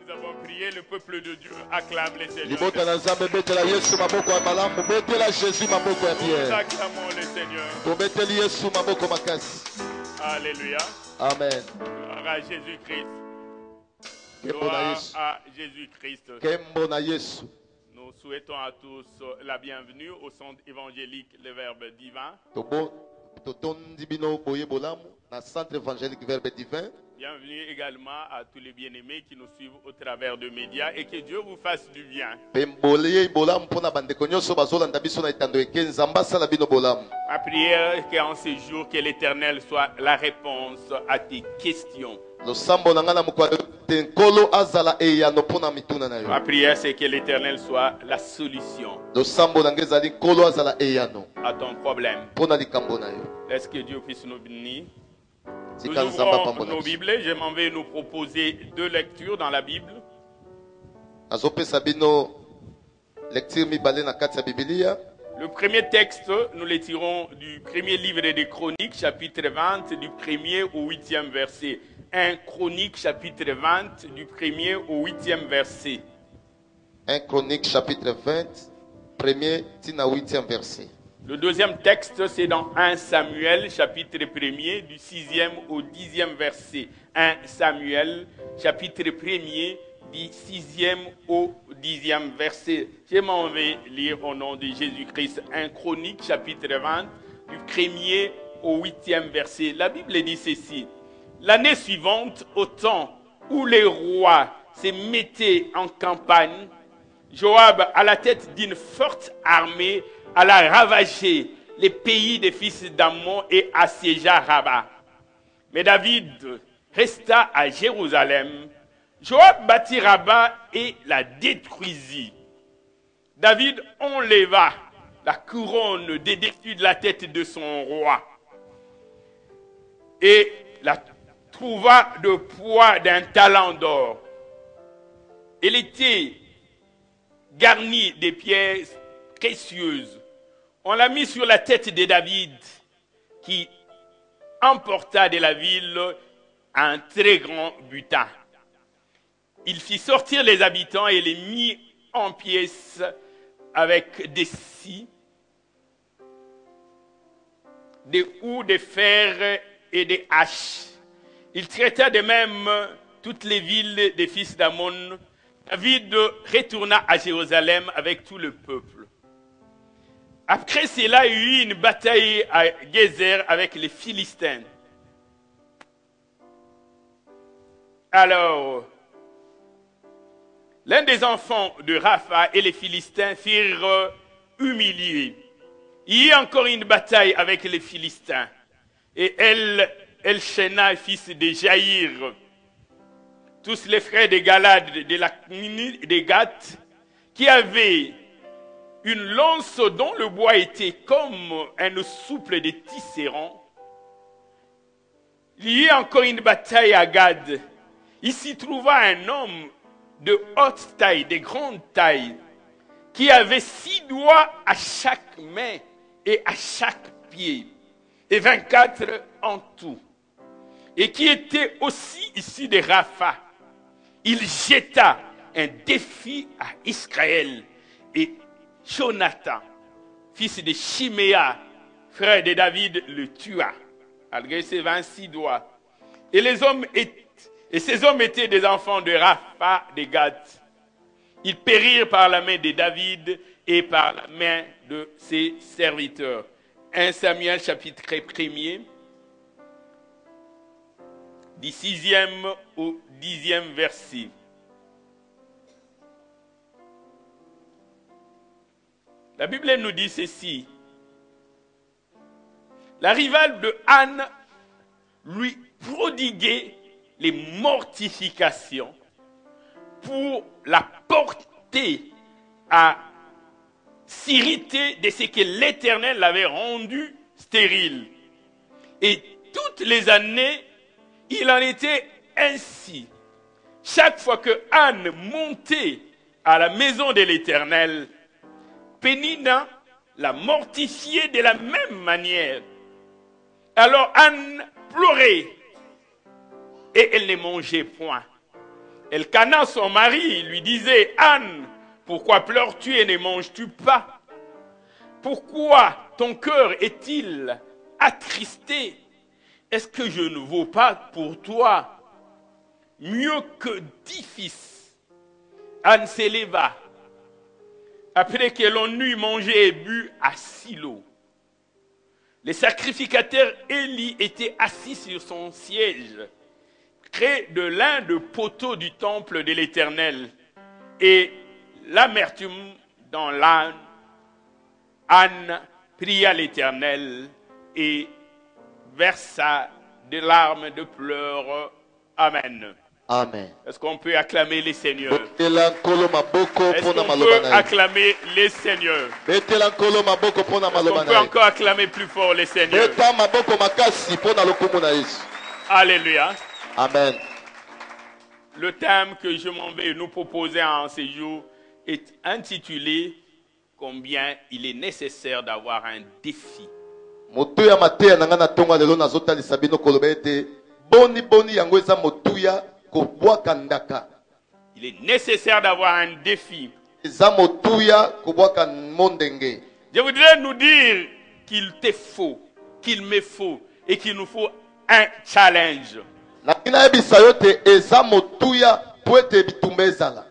Nous avons prié, le peuple de Dieu acclame les Seigneurs. Nous Acclamons le Seigneur. Alléluia. Amen. Gloire à Jésus-Christ. Gloire à Jésus-Christ. Nous souhaitons à tous la bienvenue au centre évangélique Le Verbe Divin. Bienvenue également à tous les bien-aimés qui nous suivent au travers de médias et que Dieu vous fasse du bien. Ma prière est qu'en ce jour, que l'Éternel soit la réponse à tes questions. Ma prière, c'est que l'Éternel soit la solution à ton problème. Est-ce que Dieu puisse nous bénir? Nous ouvrons nos Bibles. Je m'en vais nous proposer deux lectures dans la Bible. Le premier texte, nous le tirons du premier livre des Chroniques, chapitre 20, du 1er au 8e verset. 1 Chronique, chapitre 20, du 1er au 8e verset. 1 Chronique, chapitre 20, 1er à 8e verset. Le deuxième texte, c'est dans 1 Samuel, chapitre 1er, du 6e au 10e verset. 1 Samuel, chapitre 1er, du 6e au 10e verset. Je m'en vais lire au nom de Jésus-Christ. 1 Chronique, chapitre 20, du 1er au 8e verset. La Bible dit ceci. L'année suivante, au temps où les rois se mettaient en campagne, Joab, à la tête d'une forte armée, alla ravager les pays des fils d'Ammon et assiégea Rabat. Mais David resta à Jérusalem. Joab bâtit Rabat et la détruisit. David enleva la couronne des dessus de la tête de son roi et la trouva de poids d'un talent d'or. Elle était garnie des pièces précieuses. On l'a mis sur la tête de David, qui emporta de la ville un très grand butin. Il fit sortir les habitants et les mit en pièces avec des scies, des houes, des fers et des haches. Il traita de même toutes les villes des fils d'Ammon. David retourna à Jérusalem avec tout le peuple. Après cela, il y eut une bataille à Gézer avec les Philistins. Alors, l'un des enfants de Rapha et les Philistins furent humiliés. Il y eut encore une bataille avec les Philistins. Et Elshena, fils de Jaïr, tous les frères de Galad, de la communauté de Gath, qui avaient une lance dont le bois était comme un souple de tisserand. Il y eut encore une bataille à Gad. Il s'y trouva un homme de haute taille, de grande taille, qui avait 6 doigts à chaque main et à chaque pied, et 24 en tout, et qui était aussi issu de Rapha. Il jeta un défi à Israël, et Jonathan, fils de Chiméa, frère de David, le tua, malgré ses 26 doigts. Et ces hommes étaient des enfants de Rapha de Gath. Ils périrent par la main de David et par la main de ses serviteurs. 1 Samuel chapitre 1er, du 6e au 10e verset. La Bible nous dit ceci. La rivale de Anne lui prodiguait les mortifications pour la porter à s'irriter de ce que l'Éternel l'avait rendu stérile. Et toutes les années, il en était ainsi. Chaque fois que Anne montait à la maison de l'Éternel, Pénina la mortifiait de la même manière. Alors Anne pleurait et elle ne mangeait point. Elkana, son mari, lui disait, Anne, pourquoi pleures-tu et ne manges-tu pas? Pourquoi ton cœur est-il attristé? Est-ce que je ne vaux pas pour toi mieux que 10 fils? Anne s'éleva, après que l'on eut mangé et bu à Silo. Les sacrificateurs Élie étaient assis sur son siège, près de l'un des poteaux du temple de l'Éternel, et l'amertume dans l'âne. Anne pria l'Éternel et versa des larmes de pleurs. Amen. Amen. Est-ce qu'on peut acclamer les seigneurs? Betela nkolo maboko Est-ce pona qu'on maloba peut na ye. acclamer les seigneurs? Betela nkolo maboko pona Est-ce maloba qu'on peut na ye. encore acclamer plus fort les seigneurs? Beta maboko makasi pona lokumu na Yesu. Alléluia. Amen. Le thème que je m'en vais nous proposer en ce jour est intitulé « Combien il est nécessaire d'avoir un défi ». Motuya mateya nanga na tonga lelo nazotalisa bino koloba ete boni yango eza motuya kobwaka ndaka. Il est nécessaire d'avoir un défi. Eza motuya kobwaka mondenge. Je voudrais nous dire qu'il te faut, qu'il me faut et qu'il nous faut un challenge. Nakina yebisa yo te eza motuya po ete bitumba ezala.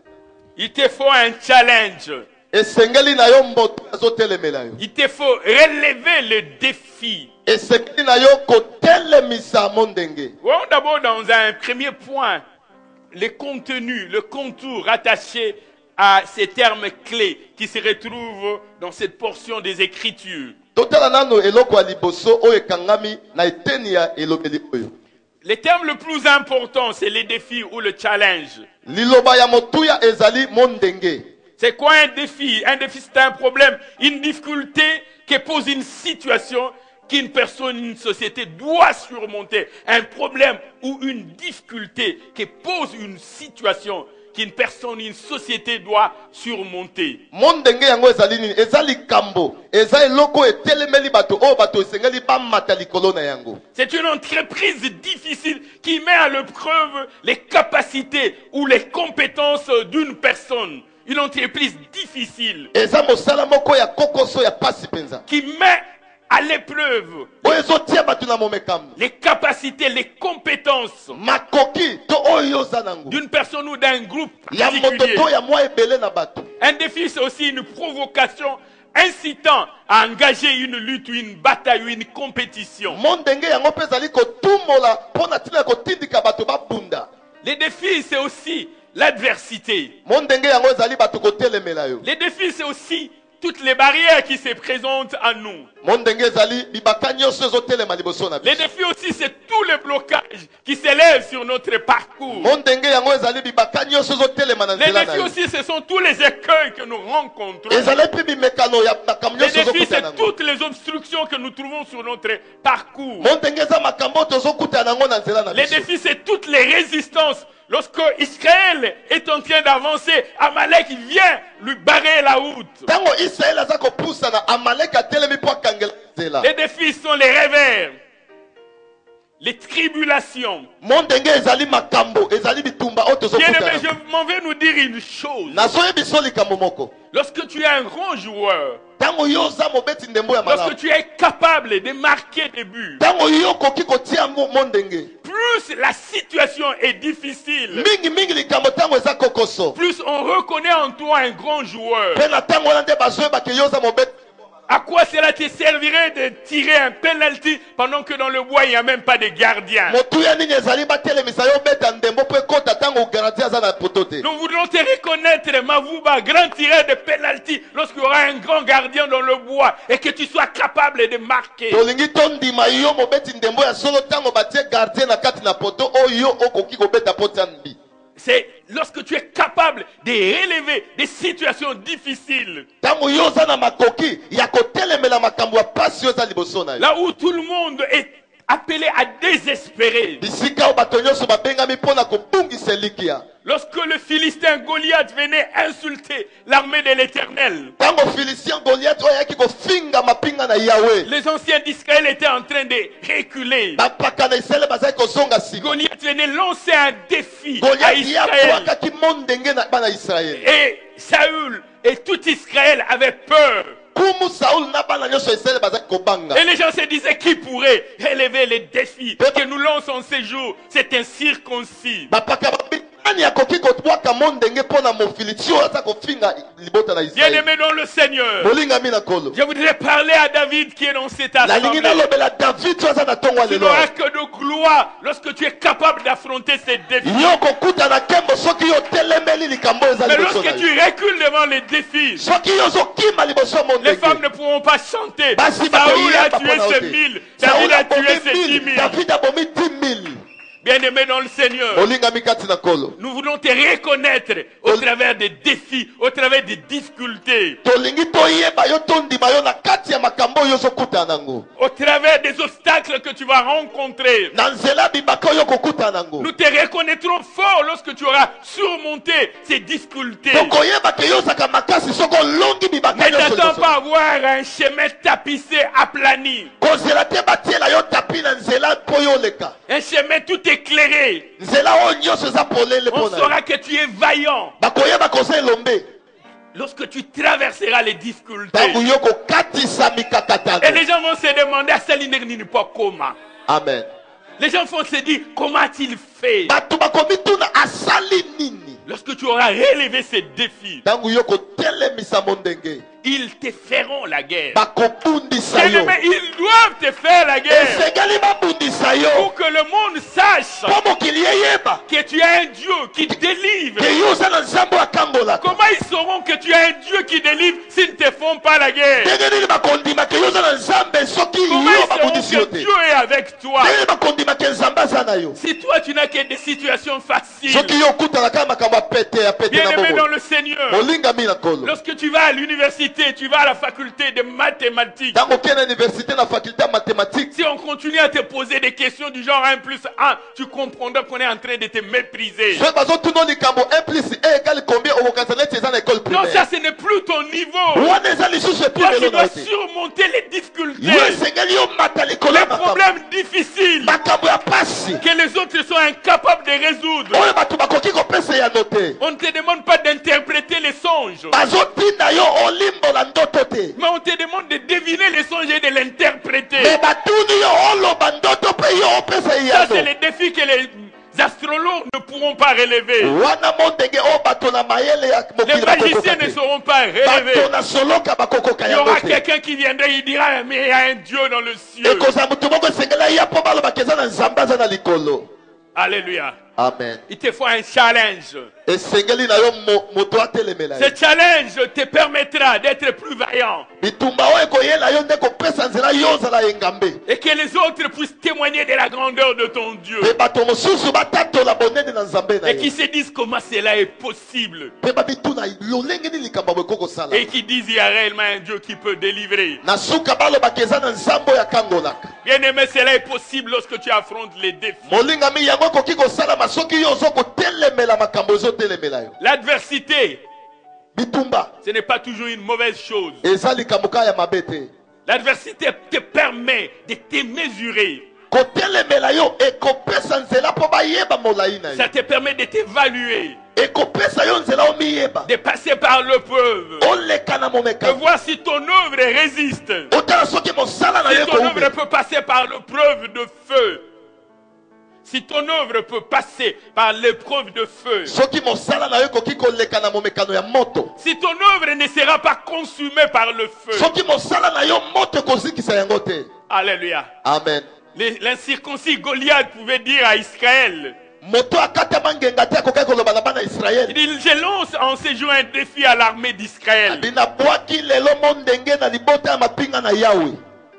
Il te faut un challenge. Esengeli na yo moto azotelemela yo. Il te faut relever le défi. Esengeli na yo kotelemisa mondenge. Voyons d'abord dans un premier point les contenus, le contour rattaché à ces termes clés qui se retrouvent dans cette portion des Écritures. Totala nano eloko ya liboso oyo ekangami na eteni ya elobeli oyo. Le terme le plus important, c'est le défi ou le challenge. Liloba ya motuya ezali mondenge. C'est quoi un défi? Un défi, c'est un problème, une difficulté qui pose une situation qu'une personne, une société doit surmonter. Un problème ou une difficulté qui pose une situation qu'une personne, une société doit surmonter. Mondenge yango ezali nini? Ezali kambo. Eza eloko etelemeli bato o bato esengeli bamata likolo na yango. C'est une entreprise difficile qui met à l'épreuve les capacités ou les compétences d'une personne. Une entreprise difficile Eza mosala moko ya kokoso ya pasi penza. qui met à l'épreuve Oyo ezotia bato na momekambo. les capacités, les compétences Makoki to oyo oza nango. d'une personne ou d'un groupe Ya particulier. moto to ya mwa ebele na bato. Un défi, c'est aussi une provocation incitant à engager une lutte, une bataille ou une compétition. Mondenge yango pe ezali kotumola pona tina kotindika bato babunda. Les défis, c'est aussi l'adversité. Mondenge yango ezali bato kotelemela yo. Les défis, c'est aussi toutes les barrières qui se présentent à nous. Mondenge ezali bibaka nyonso ezotelema liboso na Les biso. défis aussi, c'est tous les blocages qui s'élèvent sur notre parcours. Mondenge yango ezali bibaka nyonso ezotelema na Les nzela na défis yo. aussi, ce sont tous les écueils que nous rencontrons. Ezali mpe bimekano ya makambo Les nyonso défis, ezokutana c'est nango. toutes les obstructions que nous trouvons sur notre parcours. Mondenge eza makambo tozokutana nango na nzela na Les biso. défis, c'est toutes les résistances. Lorsque Israël est en train d'avancer, Amalek vient lui barrer la route. Tango Israël aza kopusana Amalek atelemi mpo akangela nzela. Les défis sont les revers, les tribulations. Mondenge ezali makambo ezali bitumba oyo Bien-aimé, tozokutana. je m'en vais nous dire une chose. Nazoyebi biso likambo moko. Lorsque tu es un grand joueur, Tango yo oza mobeti ndembo ya lorsque malamu. tu es capable de marquer des buts, Tango yo okoki kotia mondenge. plus la situation est difficile, Mingi likambo tango eza kokoso. plus on reconnaît en toi un grand joueur. Pe na tango wana nde bazoyeba ke yo oza mobeti. À quoi cela te servirait de tirer un penalty pendant que dans le bois il n'y a même pas de gardien? Motuya nini ezali batelemisa yo beta ndembo po ekota tango gardien aza na poto te. Nous voudrons te reconnaître, Mavouba, grand tireur de penalty, lorsqu'il y aura un grand gardien dans le bois et que tu sois capable de marquer. Tolingi tondima yo mobeti ndembo ya solo tango batie gardien na kati na poto oyo okoki kobeta poto ya mbi. C'est lorsque tu es capable de relever des situations difficiles, Tango yo oza na makoki ya kotelemela makambo ya pasi yo eza liboso na yo. là où tout le monde est appelé à désespérer. Bisika o bato nyonso babengami mpona kobungisa elikia. Lorsque le Philistin Goliath venait insulter l'armée de l'Éternel, Tango Philistin Goliath oyaki kofinga mapinga na Yahweh. les anciens d'Israël étaient en train de reculer. Bapaka na Israël bazaki kozonga sima. Goliath venait lancer un défi à Goliath Israël. yabwakaki mondenge na bana Israël. Et Saül et tout Israël avaient peur. Kumu Saul na bana nyonso Israël bazaki kobanga. Et les gens se disaient qui pourrait relever les défis que nous lançons ces jours. C'est un circoncis. Bapaka nani akoki kobwaka mondenge mpona mofilitio aza kofinga libota na Israël. Bien-aimé dans le Seigneur, Bolingami na kolo. je voudrais parler à David qui est dans cette Nalingi assemblée. nalobela David oza na tongo Tu lelo. n'auras que de gloire lorsque tu es capable d'affronter ces défis. Yo kokuta na kembo soki yo telemeli likambo eza Mais liboso na lorsque yo. tu recules devant les défis, Soki yo zokima liboso les femmes mondenge. ne pourront pas chanter. Basi Saül a bakoyeba tué mpona ses ote. 1000, Saul David a abomi tué ses 10 1000, 000. David abomi 10 000. Bien-aimé dans le Seigneur, Bolingami kati na kolo. nous voulons te reconnaître au travers des défis, au travers des difficultés, Tolingi toyeba yo tondima yo na kati ya makambo yo zokuta nango. au travers des obstacles que tu vas rencontrer. Na nzela bibaka yo kokuta nango. Nous te reconnaîtrons fort lorsque tu auras surmonté ces difficultés. Tokoyeba ke yo zaka makasi soko longi bibaka Ne yo t'attends pas à voir un chemin tapissé, aplani. kozela te batiela yo tapi na nzela po yo leka. Un chemin tout éclairé. Nzela oyo nyonso eza polele On mpona yo. saura que tu es vaillant Bakoyeba koza elombe. lorsque tu traverseras les difficultés. Tangu yo kokatisa mikakatano. Et les gens vont se demander à Saline pas comment. Amen. Les gens vont se dire comment a-t-il fait. Bato bakomi tuna asali nini. Lorsque tu auras relevé ces défis, Tangu yo kotelemisa mondenge. ils te feront la guerre. Bakobundisa yo. Bien-aimé, ils doivent te faire la guerre Esengeli babundisa yo. pour que le monde sache Po mokili eyeba. que tu es un Dieu qui délivre. Ke yo oza na nzambo akambolaka. Comment ils sauront que tu es un Dieu qui délivre s'ils ne te font pas la guerre? Ndenge nini bakondima ke yo oza na nzambe soki Comment yo ils sauront babundisi yo que te. Dieu est avec toi? Ndenge nini bakondima ke nzambe aza na yo. Si toi tu n'as que des situations faciles, Soki yo okutanaka makambo apete na bien-aimé dans bobo. le Seigneur, Molingami na kolo. lorsque tu vas à l'université, tu vas à la faculté de mathématiques, Tango okende na université na faculté ya mathématique. si on continue à te poser des questions du genre 1 plus 1, tu comprendras qu'on est en train de te mépriser. Soki bazotuna likambo 1 plus 1 égale combien okokanisa neti eza na école Non, ça primaire. ce n'est plus ton niveau. Wana eza lisusu Toi, tu epimelo na dois yo te. surmonter les difficultés, Yo esengeli yo mata likolo les ya makambo. problèmes difficiles Makambo ya pasi. que les autres sont incapables de résoudre. Oyo bato bakoki kopesa ya no te. On ne te demande pas d'interpréter les songes, Bazotinda yo olimbola ndoto te. mais on te demande de deviner les songes et de l'interpréter. Me batuni yo oloba ndoto pe yo opesa Ça, ya c'est no. les défis que les astrologues ne pourront pas relever. Wana mondenge o bato na mayele ya Les mokili magiciens bakokoka ne te. sauront pas Bato relever. na soloka bakokoka Il y yango aura te. quelqu'un qui viendra, il dira, mais il y a un Dieu dans le ciel. Ekozala motu moko esengeli ya po balobaka eza na nzambe aza na likolo. Alléluia. Amen. Il te faut un challenge. Esengeli na yo moto atelemela Ce ye. challenge te permettra d'être plus vaillant bitumba oyo ekoyela yo nde kopesa nzela yo ozala yengambe. et que les autres puissent témoigner de la grandeur de ton Dieu Mpe bato mosusu batatola bonene na nzambe na et qui ye. se disent comment cela est possible Mpe babituna lolenge nini likambo beko kosala. et qui disent il y a réellement un Dieu qui peut délivrer. Na suka balobaka eza na nzambe oyo akangolaka. Bien aimé, cela est possible lorsque tu affrontes les défis. molingami yango ekoki kosalama soki yo ozo kotelemela makambo ezotelemela yo. L'adversité, bitumba ce n'est pas toujours une mauvaise chose. eza likambo kaka ya mabe te. L'adversité te permet de te mesurer. kotelemela yo ekopesa nzela mpo bayeba molai na yo. Ça te permet de t'évaluer, ekopesa yo nzela omiyeba. de passer par l'épreuve, oleka na de momeka. voir si ton œuvre résiste. otala soki mosala na Si yo ton œuvre ekoume. peut passer par l'épreuve de feu. Si ton œuvre peut passer par l'épreuve de feu. soki mosala na yo ekoki koleka na momekano ya moto. Si ton œuvre ne sera pas consumée par le feu. soki mosala na yo moto ekozikisa yango te. Alléluia. amen. L'incirconcis Goliath pouvait dire à Israël, moto akatama ngenga te akokaki koloba na bana il israele. dit, je lance en ce jour un défi à l'armée d'Israël. binabwaki lelo mondenge na libota ya mapinga na yawe.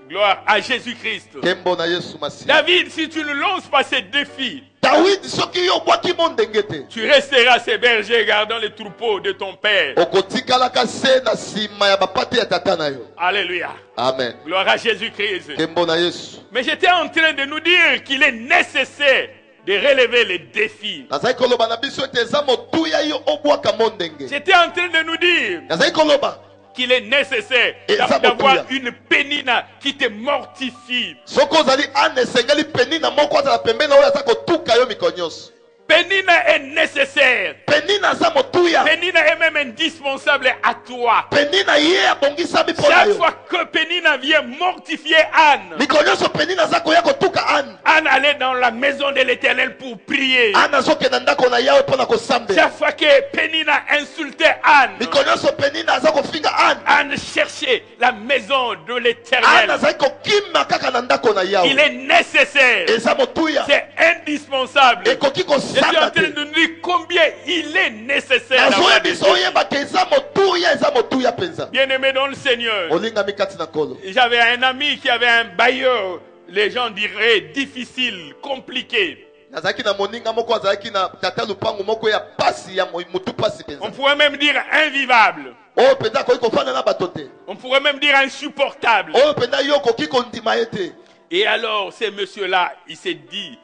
Gloire à Jésus-Christ. kembo na yesu masiya. David, si tu ne lances pas ces défis, dawidi soki yo obwaki mondenge te. tu resteras ces bergers gardant les troupeaux de ton père. okotikalaka se na nsima ya bapate ya tata na yo. Alléluia. amen. Gloire à Jésus-Christ. kembo na yesu. Mais j'étais en train de nous dire qu'il est nécessaire de relever les défis. nazali koloba na biso ete eza motuya yo obwaka mo ndenge. J'étais en train de nous dire Nazali koloba qu'il est nécessaire Eza d'avoir motuya. une pénina qui te mortifie. soki ozali ane esengeli penina moko azala pembeni na oyo aza kotuka yo mikolo nyonso. Pénina est nécessaire. Penina aza motuya. Pénina est même indispensable à toi. Penina ye abongisami mpo na Chaque yo. fois que Pénina vient mortifier Anne, mikolo nyonso penina aza koya kotuka ane. Anne allait dans la maison de l'Éternel pour prier. ane azokenda ndako na yawe mpo na kosambela. Chaque fois que Pénina insultait Anne, mikolo nyonso penina aza kofinga ane. Anne cherchait la maison de ane l'Éternel. azali kokima kaka na ndako na Il yawe. est nécessaire. eza motuya. C'est indispensable. ekoki Je suis en kosamba train te. de nous dire combien il est nécessaire d'avoir nazoya des biso défis. oyeba ke eza motuya mpenza. Bien-aimé dans le Seigneur, olingami kati na kolo. j'avais un ami qui avait un bailleur, les gens diraient difficile, compliqué. nazalaki na moninga moko azalaki na tata lupango moko ya pasi ya mutu pasi On mpenza. pourrait même dire invivable. oyo mpenza akoki kofanda na bato te. On pourrait même dire insupportable. oyo mpenza yo okoki kondima ye te. Et alors, ce monsieur-là, il s'est dit,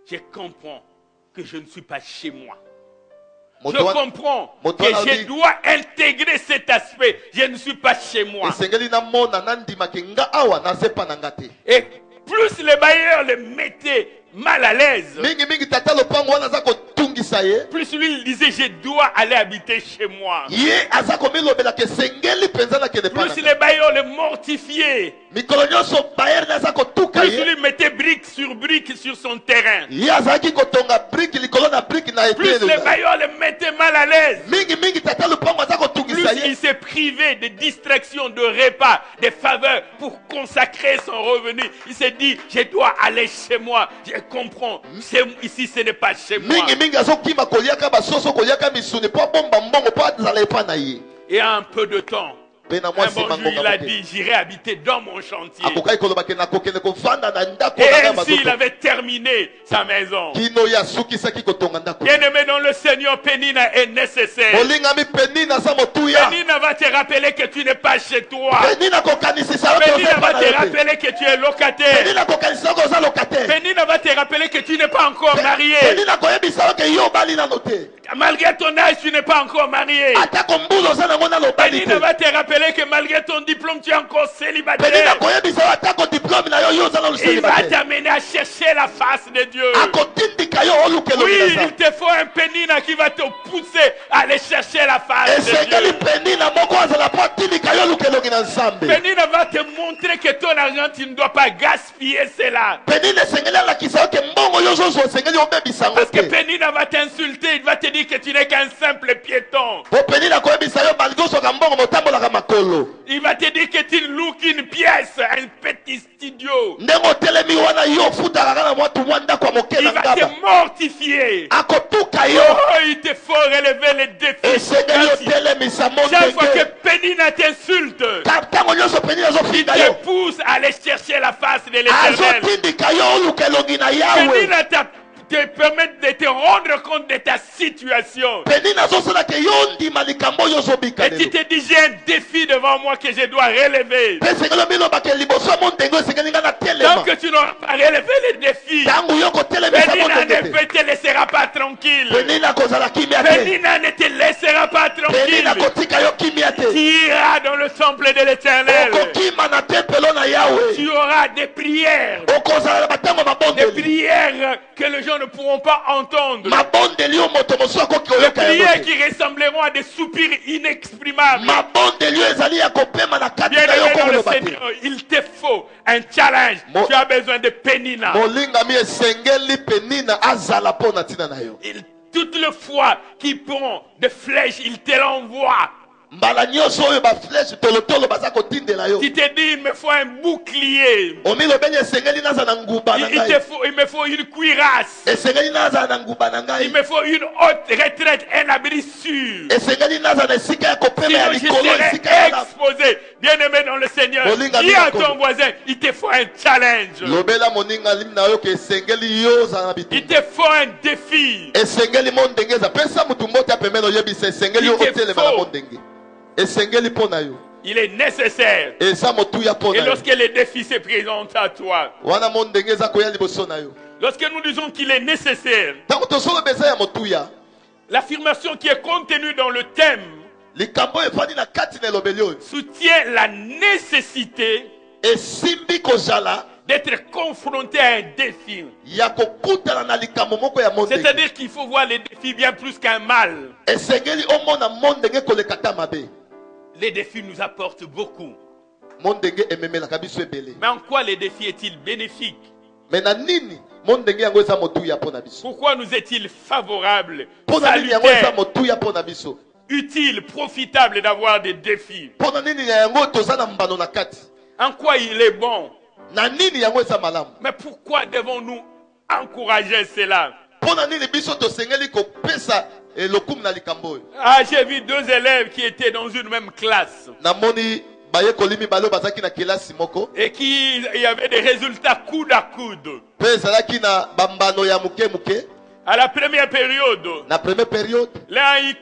je comprends que je ne suis pas chez moi. Je moto wana comprends moto que wana je odi- dois intégrer cet aspect. Je ne suis pas chez moi. esengeli namona nandimaki nga awa nazepa na nga te. Et plus les bailleurs le mettaient mal à l'aise, mingi tata lupango wana aza kotungisa ye. plus lui il disait, je dois aller habiter chez moi. ye aza komilobelaka esengeli mpenza nakende pa na Plus nga. les bailleurs le mortifiaient, mikolo nyonso bayerne aza kotuka plus ye. lui mettait brique sur son terrain. ye azalaki kotonga briki likolo na briki na Plus etele. les bailleurs le mettaient mal à l'aise, mingi tata lupango aza plus kotungisa ye. il s'est privé de distractions, de repas, de faveurs pour consacrer son revenu. Il s'est dit, je dois aller chez moi. Je comprends, ici ce n'est pas chez moi. mingi azokima koliaka basoso koliaka misuni mpo abomba mbongo mpo azala epa na ye. Et en un peu de temps, mpe na un mwasi bon jour, il mangonga a moke. dit, j'irai habiter dans mon chantier. akokaki kolobaki nakokende kovanda na ndako Et na nga ainsi, il mazoto. avait terminé sa maison. kino ye asukisaki kotonga ndako. Bien-aimé dans le Seigneur, Pénina est nécessaire. molingami penina aza motuya. Pénina va te rappeler que tu n'es pas chez toi. penina kokanisisa yo te Pénina ozepa va na te yo te. rappeler que tu es locataire. penina kokanisa yo oza lokataire. Pénina va te rappeler que tu n'es pas encore marié. penina koyebisa yo ke yo obali nano te. Malgré ton âge, tu n'es pas encore marié. atako mbula oza nango na lobali Pénina te. va te rappeler que malgré ton diplôme, tu es encore penina célibataire. koyebisa yo atako diplome na yo yo oza na Il va luselibatele. t'amener à chercher la face de Dieu. akotindika yo oluka Oui, elongi na il te faut un Pénina qui va te pousser à aller chercher la face de esengeli Dieu. penina moko azala mpo atindika yo oluka elongi na nzambe. Pénina va te montrer que ton argent, tu ne dois pas gaspiller cela. penina esengeli alakisa yo ke mbongo yo ozozwa esengeli obebisa yango Parce que te. Pénina va t'insulter, il va te dire que tu n'es qu'un simple piéton. po penina koyebisa yo malgré ozwaka mbongo motambolaka makolo. Il va te dire que tu loues qu'une pièce, un petit studio. ndenge otelemi wana yo ofutaka kaka na mwatu mwa ndako ya moke Il na va te ngaba. mortifier. akotuka yo. Oh, il te faut relever les défis. esengeli otelemisa mo Chaque fois que ndenge. Pénina t'insulte, ntango nyonso penina il azofinga te yo. pousse à aller chercher la face de l'Éternel. azotindika yo oluka elongi na yawe. Pénina te permet de te rendre compte de ta situation. penina azosala ke yo ndima likambo oyo ozobika Et tu lelo. te dis, j'ai un défi devant moi que je dois relever. mpe esengeli obilobaka liboso ya mo ndenge esengeli nga na Tant telema. que tu n'auras pas relevé les défis, ntango yo kotelemisa mo Pénina ndenge ne te. te laissera pas tranquille. penina kozala kimia te. Pénina ne te laissera pas tranquille. penina kotika yo kimia te. Tu iras dans le temple de l'Éternel. okokima na tempelo na yawe. Tu auras des prières. okozala na batango Des mabondeli. prières que les gens ne pourront pas entendre. mabondeli oyo moto mosusu akoki Des koyoka yango prières te. qui ressembleront à des soupirs inexprimables. mabondeli oyo ezali ya kopema na kati na yo Bien-aimé dans le kokoloba te. Seigneur, il te faut un challenge. Tu as besoin de Pénina. molingami esengeli penina azala mpo na ntina na yo. Toute le fois qu'il prend des flèches, il te l'envoie. mbala nyonso oyo bafleshe tolotolo baza kotindela yo. Tu te dis, il me faut un bouclier. omilobeni esengeli nazala na nguba na ngai. Il me faut une cuirasse. esengeli nazala na nguba na ngai. Il me faut une haute retraite, un abri sûr. esengeli nazala na esika ya kopema ya Sinon, je likolo serai esika ya lamu. exposé. Bien-aimé dans le Seigneur, Molinga dis à Minako. ton voisin, il te faut un challenge. lobela moninga limi na yo ke esengeli yo ozala na Il bitumba. te faut un défi. esengeli mo ndenge eza pesa mutu mbote ya pembeni oyebisa esengeli yo Il te otelema na faut. mo ndenge. esengeli mpo na yo Il est nécessaire. eza motuya mpo Et na yo lorsque les défis se présentent à toi, wana mo ndenge eza koya liboso na yo lorsque nous disons qu'il est nécessaire, ntango tozoloba eza ya motuya l'affirmation qui est contenue dans le thème likambo oyo efandi na kati na elobeli oyo soutient la nécessité esimbi kozala d'être confronté à un défi. ya kokutana na likambo moko ya mondenge C'est-à-dire qu'il faut voir les défis bien plus qu'un mal. esengeli omona mondenge koleka ta mabe Les défis nous apportent beaucoup. mondenge ememelaka biso ebele Mais en quoi les défis est-il bénéfique? me na nini mondenge yango eza motuya mpo na biso Pourquoi nous est-il favorable, mpo na nini yango eza salutaire, motuya mpo na biso utile, profitable d'avoir des défis? mpo na nini na yango toza na mbano na kati En quoi il est bon? na nini yango eza malamu Mais pourquoi devons-nous encourager cela? mpo na nini biso tosengeli kopesa lokumu na likambo oyo Ah, j'ai vu deux élèves qui étaient dans une même classe namoni bayekoli mibale oyo bazalaki na kelasi moko et qui il y avait des résultats coude à coude. mpe ezalaki na bambano ya moke moke À la première période, na première période l'un a eu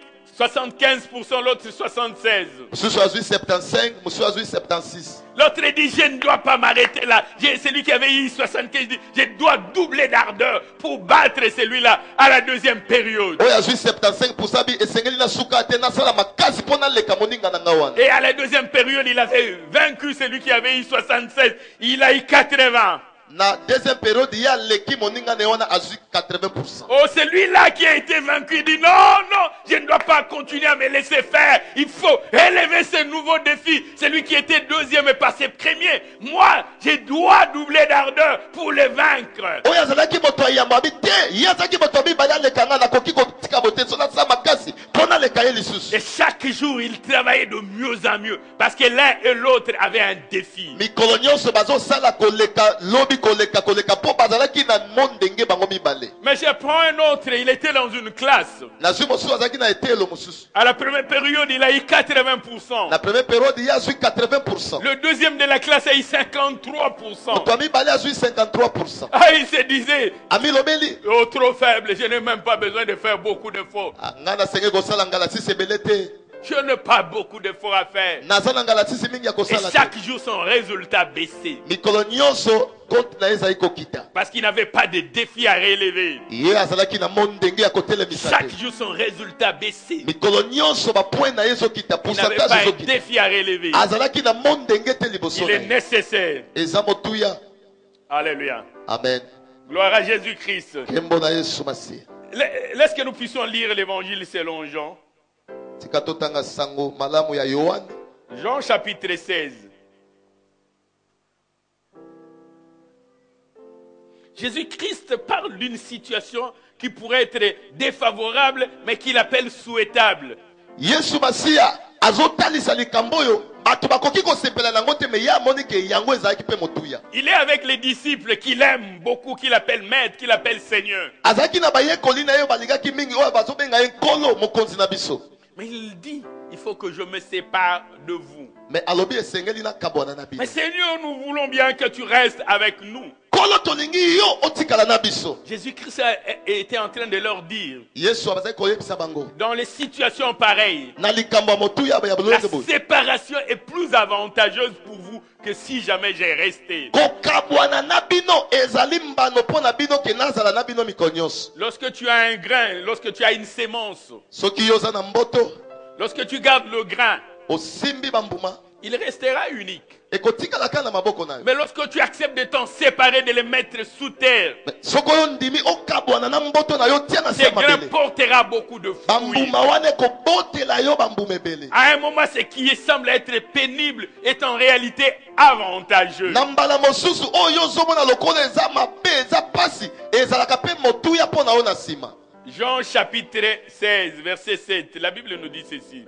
75%, l'autre 76%. mosusu azwi 75 mosusu azwi 76 L'autre dit, je ne dois pas m'arrêter là. Celui qui avait eu 75 dit, je dois doubler d'ardeur pour battre celui-là à la deuxième période. oyo azwi 75 bi esengeli nasuka te nasala makasi mpo naleka moninga na nga wana Et à la deuxième période, il avait vaincu celui qui avait eu 76. Il a eu 80. na deuxième période ye aleki moninga na ye wana azwi 80 Oh, celui-là qui a été vaincu dit, non, non, je ne dois pas continuer à me laisser faire. Il faut élever ce nouveau défi. Celui qui était deuxième est passé premier. Moi, je dois doubler d'ardeur pour le vaincre. oyo azalaki moto ayamba abi te ye azalaki moto mibale aleka nga nakoki kotika bote so nasala makasi mpo naleka ye lisusu Et chaque jour, il travaillait de mieux en mieux. Parce que l'un et l'autre avaient un défi. mikolo nyonso bazosala koleka lobi koleka mpo bazalaki na mondenge bango mibale Mais je prends un autre, il était dans une classe. nazwi mosusu azalaki na etelo mosusu À la première période, il a eu 80%. na première période ye azwi 80 Le deuxième de la classe a eu 53%. moto ya mibale azwi 53 Ah, il se disait, amilobeli oh, trop faible, je n'ai même pas besoin de faire beaucoup d'efforts. ngai nasenge kosala ngalatisi ebele te Je n'ai pas beaucoup d'efforts à faire. naza na ngalatisi mingi ya Et kosala te chaque jour, son résultat baissait. mikolo nyonso konte na ye ezalaki kokita Parce qu'il n'avait pas de défi à relever. ye azalaki na mondenge ya kotelemisa Chaque te jour, son résultat baissait. mikolo nyonso bapoint na ye ezokita Il n'avait pourcentage pas un ezokita défi à relever. azalaki na mondenge te liboso Il na est ye nécessaire. eza motuya Alléluia. amen Gloire à Jésus-Christ. nkembo na yesu masiya Laisse que nous puissions lire l'évangile selon Jean. tika totanga sango malamu ya yohane Jean chapitre 16. Jésus-Christ parle d'une situation qui pourrait être défavorable, mais qu'il appelle souhaitable. yesu masiya azotalisa likambo oyo bato bakoki kosepela nango te me ye amoni ke yango ezalaki mpe motuya Il est avec les disciples qu'il aime beaucoup, qu'il appelle maître, qu'il appelle Seigneur. azalaki na bayekoli na ye oyo balingaki mingi oyo bazobenga ye nkolo mokonzi na biso Mais il dit, il faut que je me sépare de vous. me alobi esengeli nakabwana na bino Mais Seigneur, nous voulons bien que tu restes avec nous. nkolo tolingi yo otikala na biso Jésus-Christ était en train de leur dire, yesu abazali koyebisa bango dans les situations pareilles, na likambo ya motuya ya la bolenge boye séparation est plus avantageuse pour vous que si jamais j'ai resté. kokabwana na bino ezali mbano mpo na bino ke nazala na bino mikolo nyonso Lorsque tu as un grain, lorsque tu as une sémence, soki yo oza na mboto lorsque tu gardes le grain, osimbi bambuma il restera unique. ekotikala kaka na maboko na yo Mais lorsque tu acceptes de t'en séparer, de les mettre sous terre, soki oyo ndimi okabwana na mboto na yo tia na se ces ya grains mabele portera beaucoup de fruits. bambuma wana ekobotela yo bambuma ebele À un moment, ce qui semble être pénible est en réalité avantageux. na mbala mosusu oyo ozomona lokola eza mabe eza pasi ezalaka mpe motuya mpo na yo na nsima Jean chapitre 16, verset 7, la Bible nous dit ceci.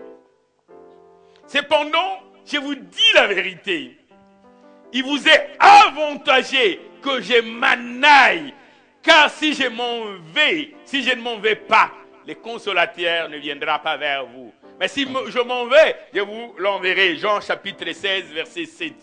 Cependant, je vous dis la vérité, il vous est avantagé que je m'en aille, car si je ne m'en vais pas, le consolateur ne viendra pas vers vous. Mais si je m'en vais, je vous l'enverrai. Jean chapitre 16, verset 7.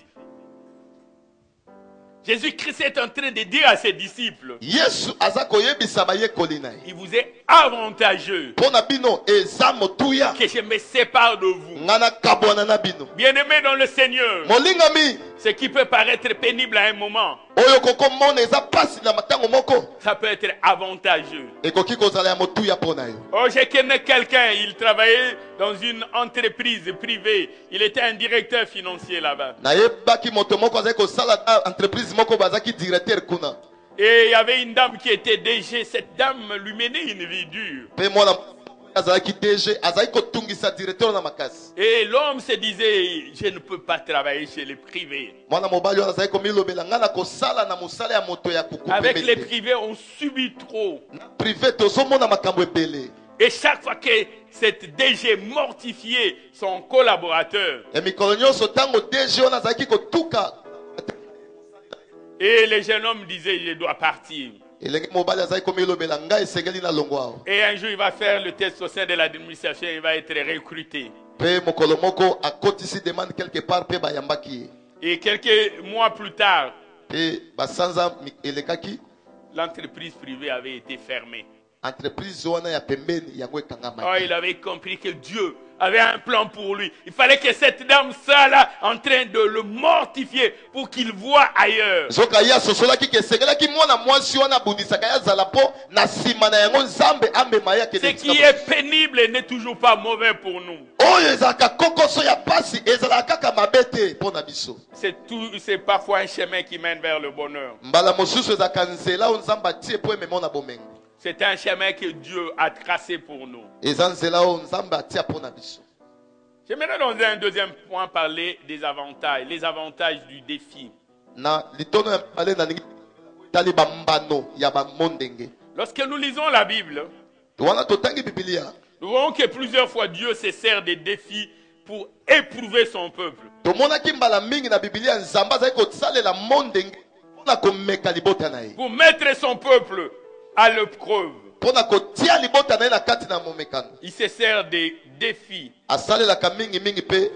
Jésus-Christ est en train de dire à ses disciples, yesu aza koyebisa bayekoli na ye il vous est avantageux Pona bino eza motuya. que je me sépare de vous. Ngana kabwana na bino. Bien-aimés dans le Seigneur, Molingami. ce qui peut paraître pénible à un moment, Oyo koko mona eza pasi na matango moko. ça peut être avantageux. Ekoki kozala ya motuya pona yo. Oh, j'ai connu quelqu'un, il travaillait dans une entreprise privée. Il était un directeur financier là-bas. Nayebaki moto moko azali kosala entreprise moko bazaki directeur kuna. Et il y avait une dame qui était DG. Cette dame lui menait une vie dure. Pe mwana azalaki DG azali kotungisa directeur na makasi. Et l'homme se disait, je ne peux pas travailler chez les privés. Mwana mobali wana azali komilobela ngana kosala na mosala ya moto ya kukupa. Avec les privés, on subit trop. Privé tozomona makambo ebele. Et chaque fois que cette DG mortifiait son collaborateur, E mikolo nyonso tango DG wana azalaki kotuka. et le jeune homme disait, je dois partir. Elenge mobali azali komilobela ngai esengeli na longwa awa. Et un jour, il va faire le test au sein de l'administration, il va être recruté. Pe mokolo moko akotisi demande quelque part pe bayambaki ye. Et quelques mois plus tard, Pe basanza elekaki l'entreprise privée avait été fermée. entreprise wana ya pembeni yango Oh, ekangama. il avait compris que Dieu avait un plan pour lui. Il fallait que cette dame soit là en train de le mortifier pour qu'il voie ailleurs. Zoka ya sosolaki ke esengelaki mwana mwasi wana abundisaka ya zala po na nsima na yango nzambe amema ya Ce kende. qui est pénible n'est toujours pas mauvais pour nous. Oyo ezalaka kokoso ya pasi ezalaka kaka mabe te mpo na biso. C'est parfois un chemin qui mène vers le bonheur. Mbala mosusu ezalaka nzela oyo nzambe atie po emema na bomengo. C'est un chemin que Dieu a tracé pour nous. Eza nzela oyo nzambe atia mpo na biso. J'aimerais dans un deuxième point parler des avantages, les avantages du défi. Na litono ya mibale na ningi tali bambano ya bamondenge. Lorsque nous lisons la Bible, Wana totangi Biblia. nous voyons que plusieurs fois Dieu se sert des défis pour éprouver son peuple. Tomonaki mbala mingi na Biblia nzambe azali kosalela mondenge mpona komeka libota na ye. Pour mettre son peuple à l'épreuve. Mpona kotia libota na ye na kati na momekano. Il se sert des défis. Asalelaka mingi mingi pe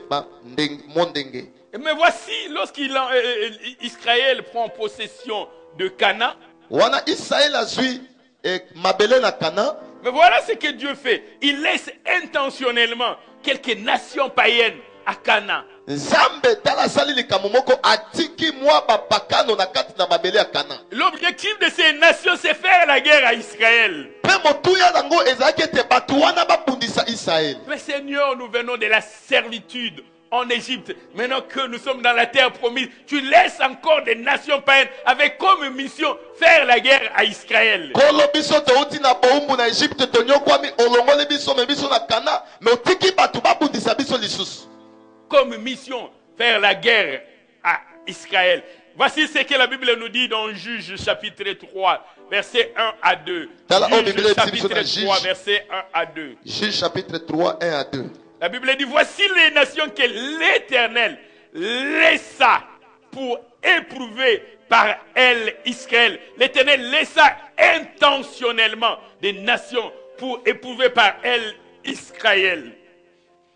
mondenge. Mais voici, lorsqu'Israël prend possession de Canaan, Wana Israël azwi mabele na Kana. mais voilà ce que Dieu fait. Il laisse intentionnellement quelques nations païennes à Canaan. Nzambe tala asali likambo moko atiki mwa bapakano na kati na mabele ya Kana. L'objectif de ces nations, c'est faire la guerre à Israël. Pe motuya nango ezalaki ete bato wana babundisa Israël. Mais Seigneur, nous venons de la servitude en Égypte. Maintenant que nous sommes dans la terre promise, tu laisses encore des nations païennes avec comme mission faire la guerre à Israël. Kolo biso touti na boumbu na Egypte tonyokwami olongoli biso me biso na Kana me otiki bato babundisa biso lisusu. Comme mission faire la guerre à Israël. Voici ce que la Bible nous dit dans Juge chapitre 3, verset 1 à 2. Juge chapitre 3, verset 1 à 2. Juge chapitre 3, 1 à 2. La Bible dit, voici les nations que l'Éternel laissa pour éprouver par elle Israël. L'Éternel laissa intentionnellement des nations pour éprouver par elle Israël.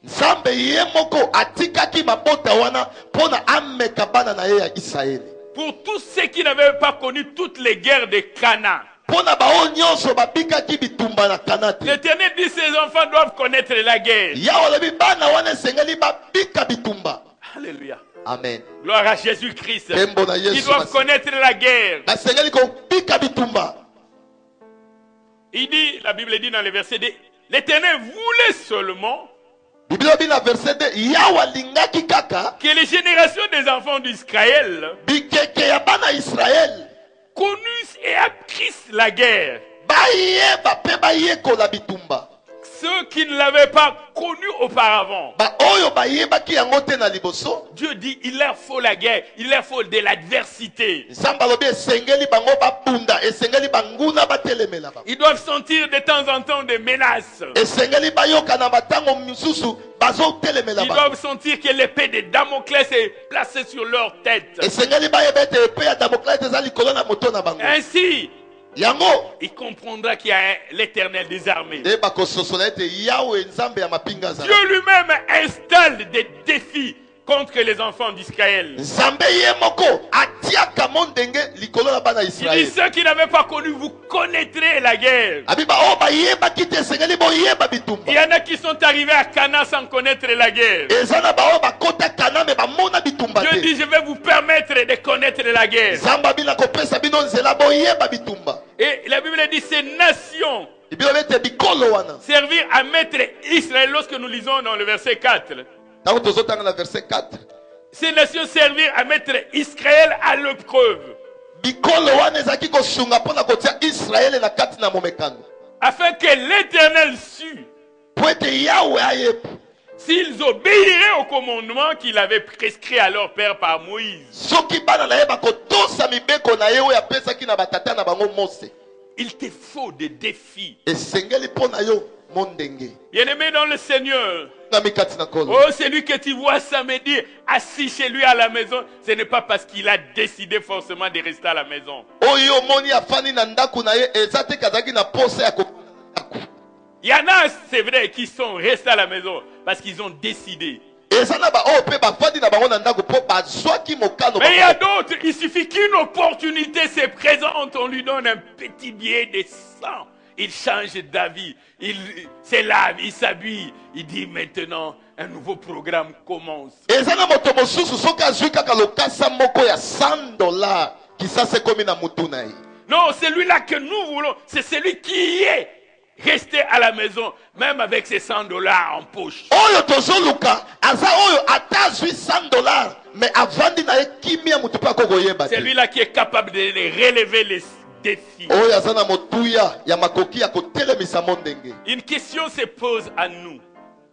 Nzambe ye moko atikaki mabota wana pona ameka bana na ye ya Israeli. Pour tous ceux qui n'avaient pas connu toutes les guerres de Canaan. Pona bao nyonso babikaki bitumba na Kana te. L'Éternel dit ses enfants doivent connaître la guerre. Yawe alobi bana wana esengeli babika bitumba. Alléluia. Amen. Gloire à Jésus-Christ. Pembo na Yesu Ils doivent connaître la guerre. basengeli kobika bitumba. Il dit, la Bible dit dans le verset 2, l'Éternel voulait seulement Biblia bina verset 2 Yawe alingaki kaka que les générations des enfants d'Israël bikeke ya bana Israël connussent et apprissent la guerre. bayeba pe bayekola bitumba. Ceux qui ne l'avaient pas connu auparavant. Ba oyo bayebaki yango te na liboso. Dieu dit, il leur faut la guerre, il leur faut de l'adversité. Nzambe alobi esengeli bango babunda, esengeli banguna batelemela bango. Ils doivent sentir de temps en temps des menaces. Esengeli bayoka na batango misusu bazotelemela Ils bango. doivent sentir que l'épée de Damoclès est placée sur leur tête. Esengeli bayeba ete epe ya Damoclès eza likolo na moto na bango. Ainsi, Yango il comprendra qu'il y a l'Éternel des armées. nde bakososola ete Yawe Nzambe ya mapinga azala. Dieu lui-même installe des défis contre les enfants d'Israël. Nzambe ye moko atiaka mondenge likolo na bana Il dit, Israël. ceux qui n'avaient pas connu, vous connaîtrez la guerre. Abiba o ba yeba kite sengeli bo yeba bitumba. Il y en a qui sont arrivés à Cana sans connaître la guerre. Ezana ba o ba kota kana me ba mona bitumba Dieu te. dit, je vais vous permettre de connaître la guerre. Zamba bina kopesa bino nzela bo yeba bitumba. Et la Bible dit, ces nations Ibilo bete bikolo wana. servir à mettre Israël, lorsque nous lisons dans le verset 4, Tango tozotanga na verset 4. ces nations servir à mettre Israël à l'épreuve, Bikolo wana ezaki kosunga pona kotia Israël na kati na momekano. afin que l'Éternel sût Po ete Yahweh ayebu. s'ils obéiraient au commandement qu'il avait prescrit à leur père par Moïse. Soki bana na ye bakotosa mibeko na ye oyo apesaki na batata na bango Mose. Il te faut des défis. Esengeli pona yo mondenge. Bien-aimé dans le Seigneur, Na mikati na kolo. oh, celui que tu vois samedi assis chez lui à la maison, ce n'est pas parce qu'il a décidé forcément de rester à la maison. Oyo moni afani na ndaku na ye eza te kazaki na posa ya ko. Il y en a, c'est vrai, qui sont restés à la maison parce qu'ils ont décidé. Eza na ba o pe bafandi na bango na ndaku po bazwaki mokano Mais il y a bango. d'autres, il suffit qu'une opportunité se présente, on lui donne un petit billet de sang. Il change d'avis, il se lave, il s'habille. Il dit maintenant, un nouveau programme commence. Eza na moto mosusu soki azwi kaka lokasa moko ya $100 kisasa ekomi na mutu na ye. Non, celui-là que nous voulons, c'est celui qui est resté à la maison, même avec ses $100 en poche. Oyo tozoluka aza oyo ata azwi $100 mais avandi na ye kimia mutu pe akokoyeba te. Celui-là qui est capable de relever les défis. Oyo aza na motuya ya makoki ya kotelemisa mondenge. Une question se pose à nous.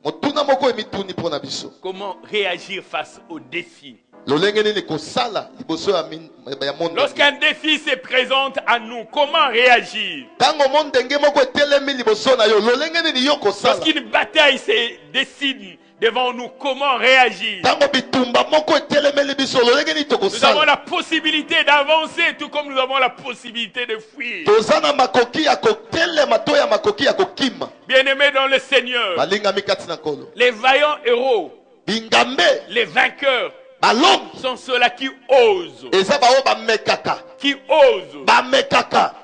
Motuna moko emituni mpo na biso. Comment réagir face aux défis? Lolenge nini kosala liboso ya mondenge. Lorsqu'un défi se présente à nous, comment réagir? Tango mondenge moko etelemi liboso na yo lolenge nini yo kosala. Lorsqu'une bataille se décide devant nous, comment réagir? Tango bitumba moko etelemeli biso lolenge nini Nous avons tokosala. la possibilité d'avancer, tout comme nous avons la possibilité de fuir. Toza na makoki ya kotelema to ya makoki ya kokima. Bien-aimés dans le Seigneur, Balingami kati na kolo. les vaillants héros, Bingambe les vainqueurs, balom sont ceux-là qui osent. eza bao bamekaka. Qui osent. Bamekaka.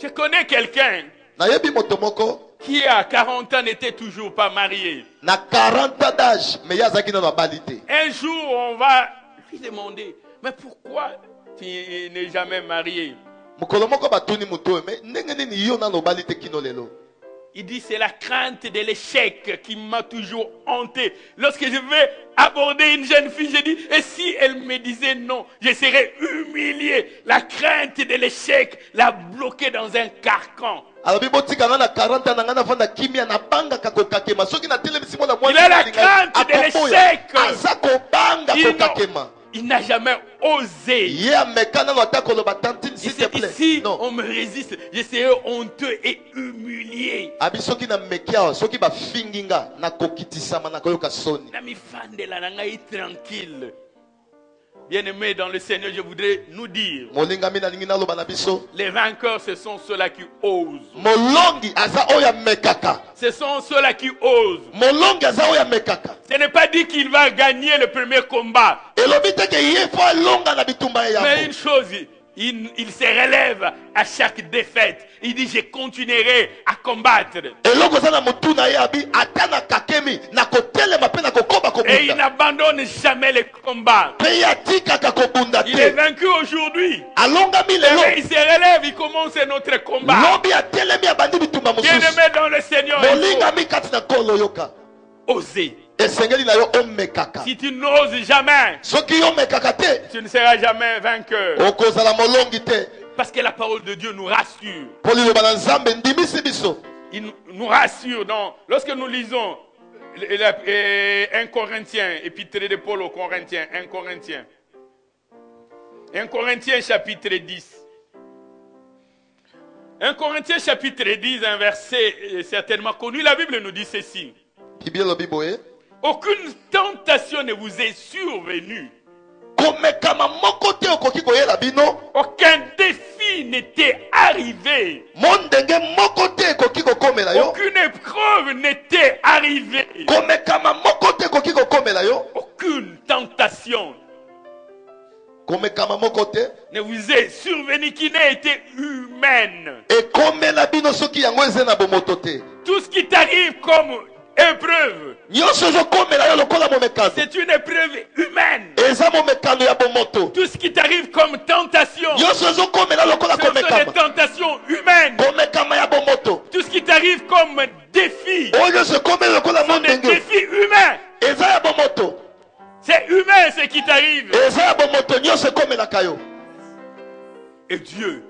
Je connais quelqu'un Nayebi moto moko qui à 40 ans n'était toujours pas marié. na 40 ans d'âge mais yazaki na balite. Un jour, on va lui demander, mais pourquoi tu n'es jamais marié? Mukolo moko batuni muto mais ndenge nini yo na balite kino lelo. Il dit, c'est la crainte de l'échec qui m'a toujours hanté. Lorsque je vais aborder une jeune fille, je dis, et si elle me disait non, je serais humilié. La crainte de l'échec l'a bloqué dans un carcan. Alors bibotika na 40 ans na fanda kimia na banga kakokakema soki na telemisi mona mwana. Il a la crainte de l'échec. Azako banga kokakema. Il n'a jamais osé. Ye mekana no atakolo batantine s'il te plaît. Si Non. on me résiste, je serai honteux et humilié. Abi soki na mekia soki ba finginga na kokitisama na koyoka soni. Nami fandela na ngai tranquille. Bien-aimés dans le Seigneur, je voudrais nous dire, Molingami na lingi na loba na biso. les vainqueurs, ce sont ceux-là qui osent. Molongi aza oya mekaka. Ce sont ceux-là qui osent. Molongi aza oya mekaka. Ce n'est pas dit qu'il va gagner le premier combat. Elobi te ke ye fo longa na bitumba ya. Mais une chose, il se relève à chaque défaite. Il dit, je continuerai à combattre. Eloko za na mutu na ye abi atana kakemi na kotelema pe na kokoba Et il kobunda. n'abandonne jamais le combat. Pe ya tika ka kobunda Il est te. vaincu aujourd'hui. Alongami lelo. Mais il se relève, il commence notre combat. Lobi atelemi abandi bitumba mosusu. Bien-aimé dans le Seigneur, il Molingami kati na kolo yoka. faut oser. Esengeli na yo omekaka. Si tu n'oses jamais, Soki yo mekaka te. tu ne seras jamais vainqueur. Okozala molongi te. Parce que la parole de Dieu nous rassure. Po liloba na Nzambe ndimisi biso. Il nous rassure. Lorsque nous lisons 1 Corinthiens, épître de Paul aux Corinthiens, 1 Corinthiens chapitre 10. 1 Corinthiens chapitre 10, un verset certainement connu, la Bible nous dit ceci. Biblia lobi boye. Aucune tentation ne vous est survenue. Komekama moko te okoki koyela bino. Aucun défi n'était arrivé. Mondenge moko te ekoki kokomela yo. Aucune épreuve n'était arrivée. Komekama moko te ekoki kokomela yo. Aucune tentation tentation komekama moko te ne vous est survenu qui n'a été humaine. ekomela bino soki yango eza na bomoto te. Tout ce qui t'arrive comme épreuve, nyonso ezokomela yo lokola momekano c'est une épreuve humaine. eza momekano ya bomoto. Tout ce qui t'arrive comme tentation, nyonso ezokomela lokola ce sont des komekama tentations humaines. komekama ya bomoto. Tout ce qui t'arrive comme défi, oyo nyonso ekomela lokola ce sont des mondenge défis humains. eza ya bomoto. C'est humain ce qui t'arrive. eza ya bomoto nyonso ekomelaka yo. Et Dieu,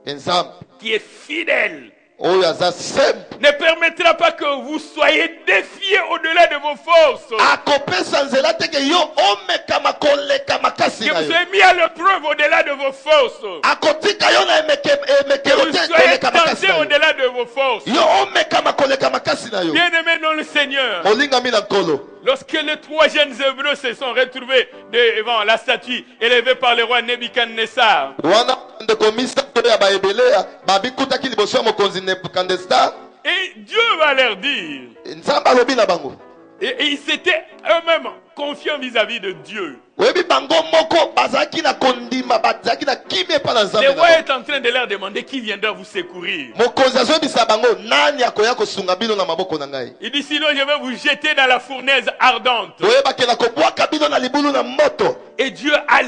nzambe qui est fidèle, oyo aza sembe ne permettra pas que vous soyez défiés au-delà de vos forces. akopesa nzela teke yo omekama koleka makasi Que na vous yo. soyez mis à l'épreuve au-delà de vos forces. akotika yo na Que emekelo vous te soyez koleka makasi tentés na yo. au-delà de vos forces. yo omekama koleka makasi na yo. Bien-aimés dans le Seigneur, molingami na nkolo. lorsque les trois jeunes Hébreux se sont retrouvés devant la statue élevée par le roi Nebuchadnezzar, wana ndeko misato ya baebele babikutaki liboso ya mokonzi Nebukadnezar, et Dieu va leur dire, nzambe alobi na bango et ils s'étaient eux-mêmes confiants vis-à-vis de Dieu. oyebi bango moko bazalaki na kondima bazalaki na kimia epa na Le nzambe na roi bango. est en train de leur demander qui viendra vous secourir. mokonzi azoyebisa bango nani akoya kosunga bino na maboko na ngai. Il dit sinon je vais vous jeter dans la fournaise ardente. oyebakela kobwaka bino na libulu na moto. Et Dieu a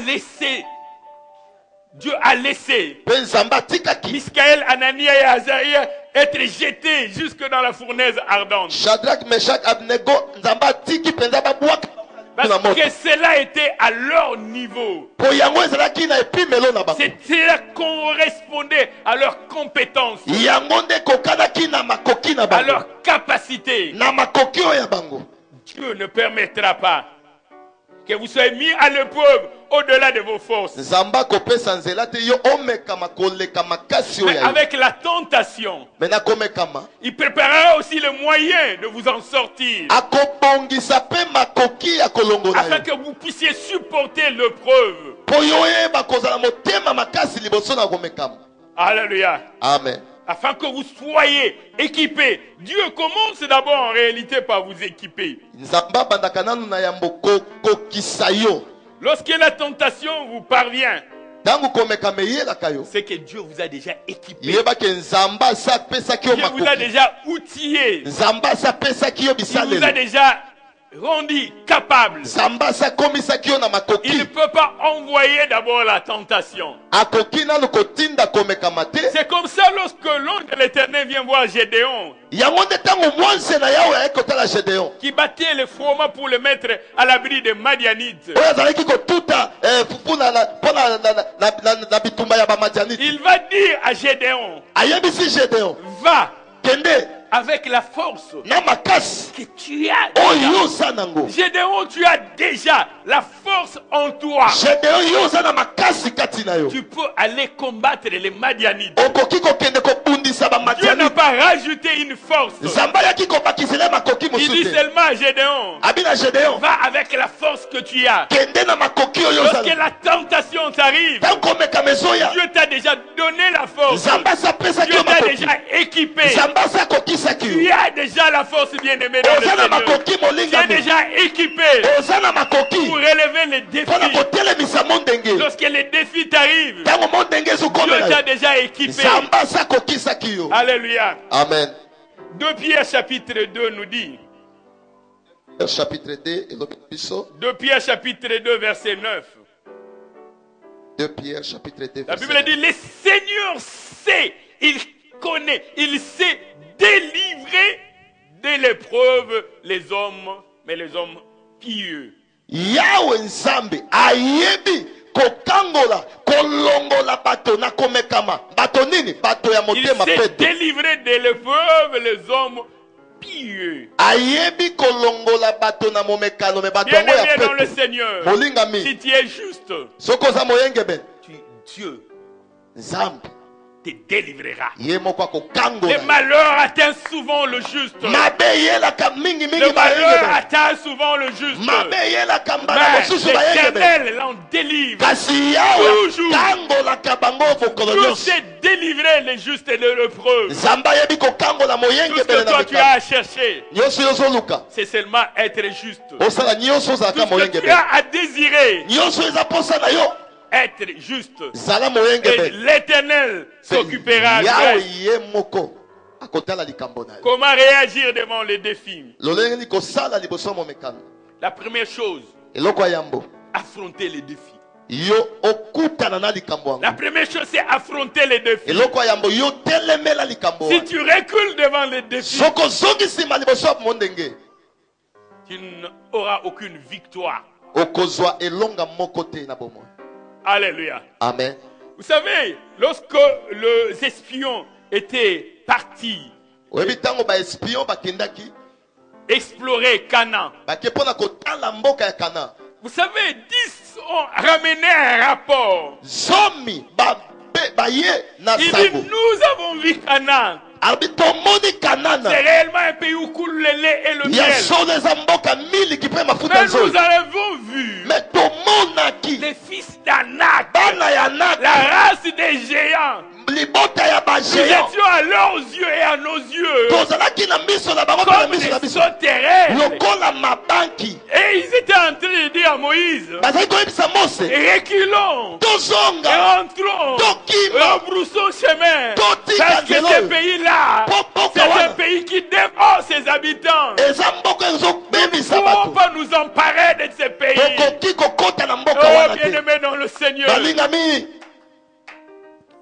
laissé mpe nzambe atikaki Michaël, Anania et Azaria être jetés jusque dans la fournaise ardente. Shadrach, Meshach, Abednego, nzambe atiki mpenza babwaka na Parce moto. que cela était à leur niveau. po yango ezalaki na epimelo na bango. Cela correspondait à leurs compétences, yango nde kokanaki na makoki na à bango. leurs capacités. na makoki oyo ya bango. Dieu ne permettra pas que vous soyez mis à l'épreuve au-delà de vos forces. nzambe akopesa nzela te yo omekama koleka makasi oyo Mais ya yo. avec la tentation, me nakomekama il préparera aussi le moyen de vous en sortir, akobongisa mpe makoki ya kolongola afin yo que vous puissiez supporter l'épreuve. po yo oyeba kozala motema makasi liboso na komekama. Alléluia. amen. Afin que vous soyez équipés. Dieu commence d'abord en réalité par vous équiper. nzambe abandaka nanu na yambo kokisa yo. Lorsque la tentation vous parvient, ntango komekama eyelaka yo c'est que Dieu vous a déjà équipé. yebake nzambe asi apesaki yo Dieu vous a makoki. déjà outillé. nzambe asi apesaki yo Il vous a bisalelo. déjà rendu capable. nzambe asi akomisaki yo na Il ne makoki. peut pas envoyer d'abord la tentation. akoki nanu kotinda komekama te. C'est comme ça lorsque l'ange de l'Éternel vient voir Gédéon, yango nde ntango mwasi na yawe ayaki kotala Gedeon qui battait le froment pour le mettre à l'abri des Madianites. oyo azalaki kotuta fufu na bitumba ya bamadianite. Il va dire à Gédéon, ayebisi Gedeon va kende avec la force na makasi que tu as. oyo oza nango. Gédéon, tu as déjà la force en toi. Gedeon yo oza na makasi kati na yo. Tu peux aller combattre les Madianites. okoki kokende kobundisa Dieu n'a bamadianite. pas rajouté une force. nzambe ayaki kobakisela makoki Il dit mosusu te. seulement à Gédéon, abi na Gedeon va avec la force que tu as. kende na makoki oyo Lorsque ozala. la tentation t'arrive, ntango komekama ezoya Dieu t'a déjà donné la force. nzambe asi apesaki Dieu yo t'a makoki. déjà équipé. nzambe asi akokisaki Tu yo. as déjà la force bien-aimée dans le oza na Seigneur. makoki Tu es molingami. déjà équipé oza na makoki pour relever les mpona défis. kotelemisa mondenge. Lorsque les défis t'arrivent, ntango mondenge Dieu ezokomela t'a yo déjà équipé. nzambe asi akokisaki yo. Alléluia. amen. 2 Pierre chapitre 2 nous dit, chapitre 2 elobi biso 2 Pierre chapitre 2 verset 9. 2 Pierre chapitre 2 La verset Bible dit, 9. le Seigneur sait, il connaît, il sait délivrer de l'épreuve les hommes, mais les hommes pieux. yawe nzambe ayebi kokangola kolongola bato na komekama bato nini bato ya Il motema sait peto. délivrer de l'épreuve les hommes pieux. ayebi kolongola bato na momekano me bato Bien yango ya aimé dans le peto. Seigneur, molingami si tu es juste, soki oza moyengebene Dieu nzambe te délivrera. Ye moko Le akokangola. malheur atteint souvent le juste. Mabe yelaka mingi mingi Le malheur bayengebe. atteint souvent le juste. Mabe yelaka mbala Mais mosusu bayengebe. l'Éternel l'en délivre. Kasi yawe Toujours. kangolaka bango vokolo Tout nyonso. c'est délivrer les justes et les lépreux. Nzambe ayebi kokangola Tout ce moyengebele que na toi tu mikanda. as cherché, Nyonso yo ozoluka. c'est seulement être juste. Osala nyonso Tout ozalaka ce que tu moyengebele. as à désirer, Nyonso eza posa na yo. être juste. Zala Et moyengebele. l'Éternel s'occupera Yawe de ye moko akotala likambo na yo. comment réagir devant les défis. Lolenge ni kosala liboso momekano. La première chose, Eloko ya yambo. affronter les défis. Yo okutana na likambo La yango. première chose, c'est affronter les défis. Eloko ya yambo yo telemela likambo Si wana. tu recules devant les défis, Soko zongi sima liboso ya mondenge. tu n'auras aucune victoire. Okozwa elonga moko te na bomoi. Alléluia. Amen. Vous savez, lorsque les espions étaient partis Oyebi tango ba espion bakendaki explorer Canaan, bake pona kotala mboka ya Kana. vous savez, 10 ont ramené un rapport. Zomi baye na Il dit, sango. nous avons vu Canaan. Albi tomoni C'est Kanana. réellement un pays où coule le lait et le Ya miel. sone za mboka mili kipe mafuta Mais nzoi. nous avons vu Mais tomonaki les fils d'Anak, bana ya Anak, la race des géants. libota ya Nous bagéant. étions à leurs yeux et à nos yeux Tozalaki na miso na bango pe na comme miso na des biso. sauterelles. Lokola mabanki. Et ils étaient en train de dire à Moïse, Bazali koyebisa Mose. reculons et Tozonga. rentrons, Tokima. rebroussons chemin. Totika Parce que nzelo. ce pays-là, Popoka c'est un wana. pays qui dévore ses habitants. Eza mboka Nous ezobebisa ne pouvons bato. pas nous emparer de ce pays. Tokoki kokota na mboka Oh, wana te. bien-aimé dans le Seigneur, Balingami.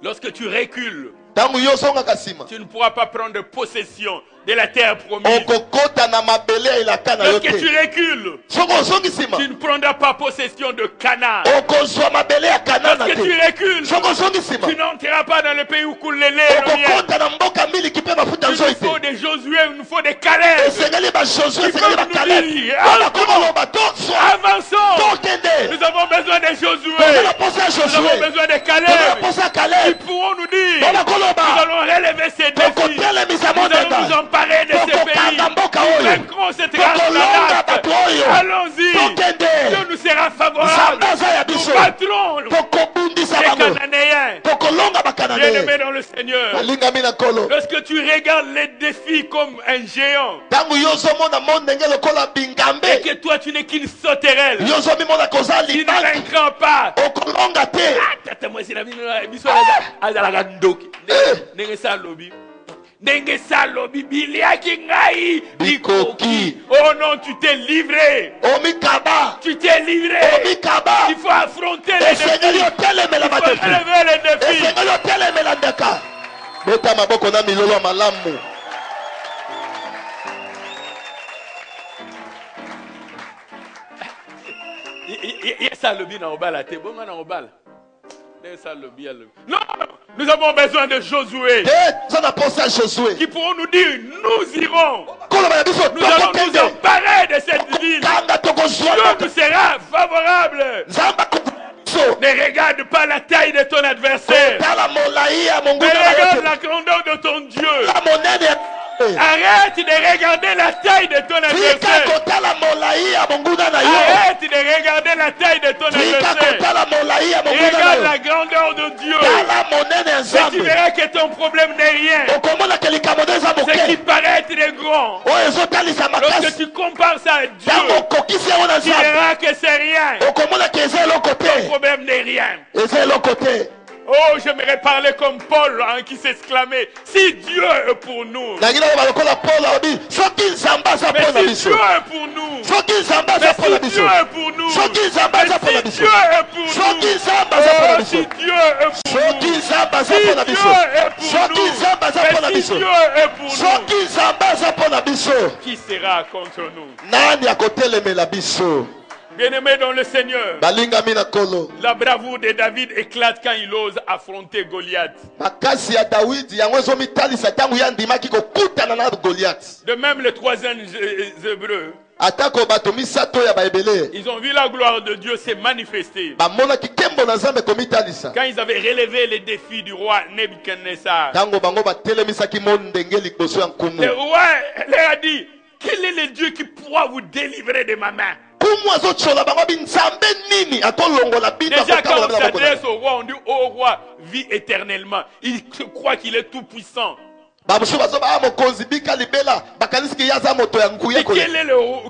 lorsque tu recules, Tango yo ozongaka nsima. tu ne pourras pas prendre possession de la terre promise. Okokota na mabele ya elaka na yo Lorsque tu te. recules, Soko ozongi nsima. tu ne prendras pas possession de Canaan. Okozwa mabele ya Kanana Lorsque tu te. recules, Soko ozongi nsima. tu n'entreras pas dans le pays où coule le lait et le miel. Okokota na mboka mili kipe mafuta Il nous nzoi faut te. des Josué, il nous faut des Caleb. Esengeli baJosue, Qui esengeli peuvent nous baKaleb. dire, Wana entrons. komoloba tozwa. Avançons. Tokende. Nous avons besoin des Josué. Tozala posa ya Nous avons Josué. besoin des Tozala Caleb. posa ya Qui Caleb. pourront nous dire, Wana nous koloba. allons relever ces défis. Tokotelemisa Nous allons nous mondenga. emparer de ces pays. Tokokanga mboka Nous oyo. vaincrons cette race Tokolonga d'Anak. bato oyo. Allons-y. Tokende. Dieu nous sera favorable. Nzambe aza ya Nous biso. battrons Tokobundisa les bango. Cananéens. Tokolonga Bien-aimé bakanane. dans le Seigneur. Balingami na kolo. Lorsque tu regardes les défis comme un géant Tango yo ozomona mondenge lokola et bingambe. que toi tu n'es qu'une sauterelle, Yo ozomimona koza tu ne libanki. vaincras pas. Okolonga te. Tata mwasi na biso azalaka ndoki ndenge sa lobi ndenge sa lobi biliaki ngai bikoki. Oh non, tu t'es livré, Omikaba. tu t'es livré. Omikaba. Il faut affronter les Esengeli défis, otelemela il faut badefi. relever les défis. Esengeli otelemela ndeka. Beta maboko na milolo ya malamu. Yes, alobi na obala te bonga na obala. Non, nous avons besoin de Josué Te zana posa Josué. qui pourront nous dire, nous irons, Koloba na biso nous allons nous tokokende. emparer de cette ville. Kanga tokozwa. Dieu nous sera favorable. Nzamba kuso. Ne regarde pas la taille de ton adversaire, Tala molai ya mais monguna na regarde yote. la grandeur de ton Dieu. La monene. Arrête de regarder la taille de ton Tika adversaire. kotala molai ya monguna na yo. Arrête de regarder la taille de ton Tika adversaire. kotala molai ya Et monguna na regarde yo. la grandeur de Dieu. Tala monene ya Et tu Nzambe. verras que ton problème n'est rien. Okomona ke likambo nde eza Ce qui moke. paraît être grand, Oyo ezotalisa lorsque makasi. tu compares ça à Dieu, Tango okokisi yango na tu Nzambe. verras que c'est rien. Okomona ke eza eloko Le te. problème n'est rien. Eza eloko te. Oh, j'aimerais parler comme Paul qui s'exclamait, si Dieu est pour nous, Nangi na balokola Paul alobi soki Nzambe aza mais mpona si biso. Dieu est pour nous, Soki Nzambe mais aza mpona si biso. Dieu est pour nous, Soki Nzambe mais aza mpona si biso. Dieu est pour Soki nous, Nzambe aza mpona oh, biso. si Dieu est pour Soki nous, Nzambe aza si mpona Dieu biso. est pour Soki nous, Nzambe aza mpona mais si biso. Dieu est pour nous, Soki Nzambe aza mpona biso. qui sera contre nous? Nani akotelemela biso? Bien-aimé dans le Seigneur, balingami na kolo la bravoure de David éclate quand il ose affronter Goliath. makasi ya Dawidi yango ezomitalisa ntango ye andimaki kokutana na Goliath. De même, les 3 Hébreux, atako bato misato ya baebele ils ont vu la gloire de Dieu se manifester bamonaki nkembo na Nzambe komitalisa quand ils avaient relevé les défis du roi Nebuchadnezzar. ntango bango batelemisaki mo ndenge liboso ya nkumu. Le roi leur a dit, quel est le Dieu qui pourra vous délivrer de ma main? kumu azotshola bango bi Nzambe nini atolongola bino Déjà quand on akokambola na maboko na ye. s'adresse au roi, on dit, oh roi, vis éternellement. Il croit qu'il est tout puissant. bamosusu bazoba mokonzi bika libela bakanisiki ye aza moto ya nguya Mais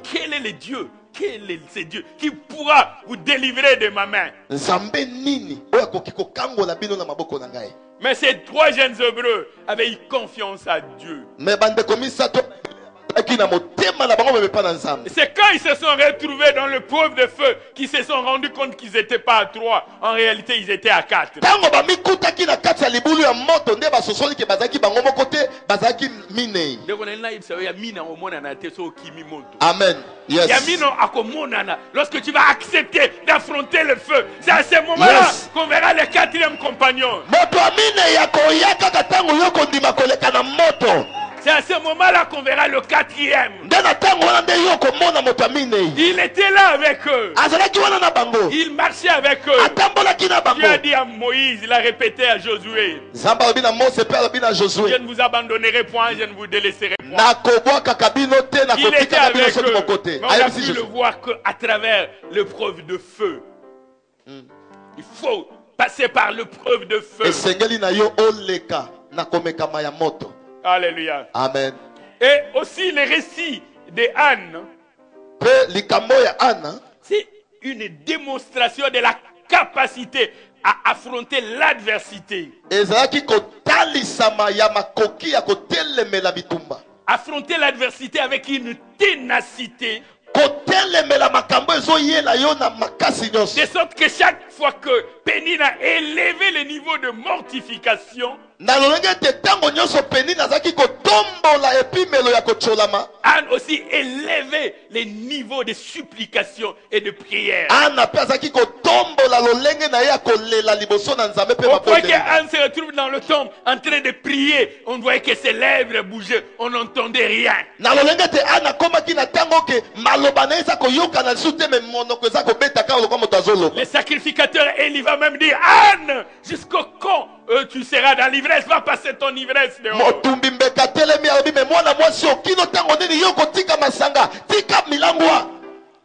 quel est le Dieu? Quel est ce Dieu qui pourra vous délivrer de ma main? Nzambe nini oyo akoki kokangola bino na maboko na ngai. Mais ces 3 jeunes Hébreux avaient eu confiance à Dieu. me bandeko misato aki na motema na bango bebepa na Nzambe. C'est quand ils se sont retrouvés dans le preuve de feu qu'ils se sont rendus compte qu'ils n'étaient pas à 3. En réalité, ils étaient à 4. ntango bamikutaki na kati ya libulu ya moto nde basosoli ke bazalaki bango moko te bazalaki minei. Amen. Yes. Lorsque tu vas accepter d'affronter le feu, c'est à ce moment-là Yes. qu'on verra le 4e compagnon. moto ya minei akoya kaka ntango yo kondima koleka na moto. C'est à ce moment-là qu'on verra le 4e. nde na ntango wana nde yo komona moto ya minei Il était là avec eux. azalaki wana na bango Il marchait avec eux. atambolaki na bango. Dieu a dit à Moïse, il a répété à Josué, Nzambe alobi na Mose mpe alobi na je Josué ne vous abandonnerai point, je ne vous délaisserai point. nakobwakaka bino te Il était nakotikaka bino avec soki eux. moko te. Mais on a ayebisi pu le Josué. voir qu'à travers l'épreuve de feu. Il faut passer par l'épreuve de feu. esengeli na yo oleka na komekama ya moto. Alléluia. Amen. Et aussi les récits de Anne, mpe likambo ya Ana c'est une démonstration de la capacité à affronter l'adversité. ezalaki kotalisama ya makoki ya kotelemela bitumba, Affronter l'adversité avec une ténacité, kotelemela makambo ezoyela yo na makasi nyonso. de sorte que chaque fois que Pénina a élevé le niveau de mortification, na lolenge ete ntango nyonso Penina azalaki kotombola epimelo ya kotsolama, Anne aussi élevait les niveaux de supplication et de prière. Ana mpe azalaki kotombola lolenge na ye ya kolela liboso na Nzambe mpe Au point que mabondeli. Anne se retrouve dans le temple en train de prier. On voyait que ses lèvres bougeaient. On n'entendait rien. na lolenge ete Ana akomaki na ntango ke maloba na ye eza koyokana lisusu te me monoko eza kobeta kaka lokola moto azoloba. Le sacrificateur Élie va même dire, Anne, jusqu'au quand tu seras dans l'ivresse, va passer ton ivresse dehors. motumbi mbeka telemi alobi me mwana mwasi okino ntango nini yo kotika masanga tika milangwa.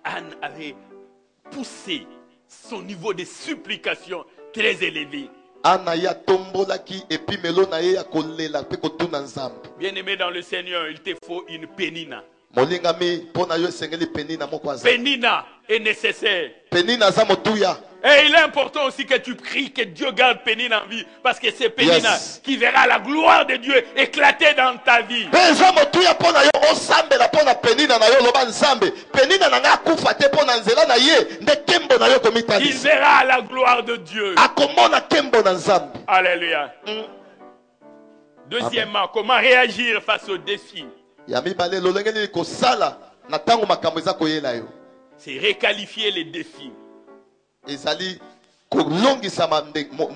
Anne avait poussé son niveau de supplication très élevé. Ana ya tombolaki epimelo na ye ya kolela mpe kotuna Nzambe. Bien-aimé dans le Seigneur, il te faut une Pénina. molingami mpo na yo esengeli Penina moko aza. Pénina est nécessaire. Penina aza motuya. Et il est important aussi que tu pries que Dieu garde Pénina en vie. Parce que c'est Pénina Yes. qui verra la gloire de Dieu éclater dans ta vie. mpe eza motuya mpo na yo osambela mpo na Penina na yo loba Nzambe Penina na nga akufa te mpo na nzela na ye nde kembo na yo Il komitalisa verra la gloire de Dieu. akomona kembo na Nzambe. Alléluia. Deuxièmement, comment réagir face aux défis? ya mibale lolenge nini kosala na ntango makambo eza koyela yo C'est requalifier les défis. ezali kolongisama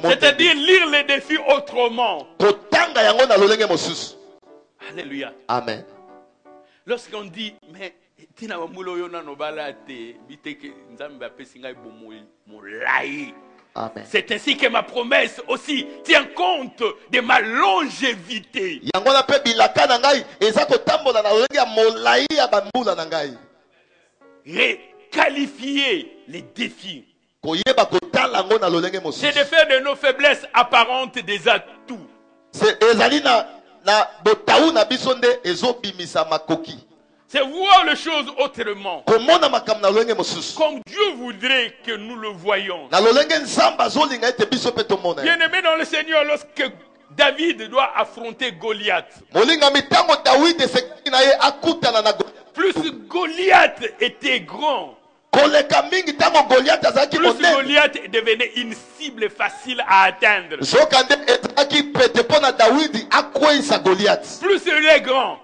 C'est-à-dire lire les défis autrement. kotanga yango na lolenge mosusu. Alléluia. Amen. Lorsqu'on dit, mais tina wamulo yo nano balate, biteke nzambe apesi ngai bomoi molai. Amen. C'est ainsi que ma promesse aussi tient compte de ma longévité. yango na mpe bilaka na ngai eza kotambola na lolenge ya molai ya bambula na ngai. Requalifier les défis. koyeba kotala yango na lolenge C'est mosusu. de faire de nos faiblesses apparentes des atouts. ezali na botau na biso nde ezobimisa makoki. C'est voir les choses autrement. komona makambo na lolenge mosusu. Comme Dieu voudrait que nous le voyions. na lolenge nzambe azolinga ete biso mpe tomona ye. Bien-aimé dans le Seigneur, lorsque David doit affronter Goliath, molingami ntango dawidi esekaki na ye akutana na plus Goliath était grand, koleka mingi ntango goliath azalaki plus monene Goliath devenait une cible facile à atteindre. zoka nde ezalaki pete mpo na dawidi akweyisa goliath. Plus il est grand,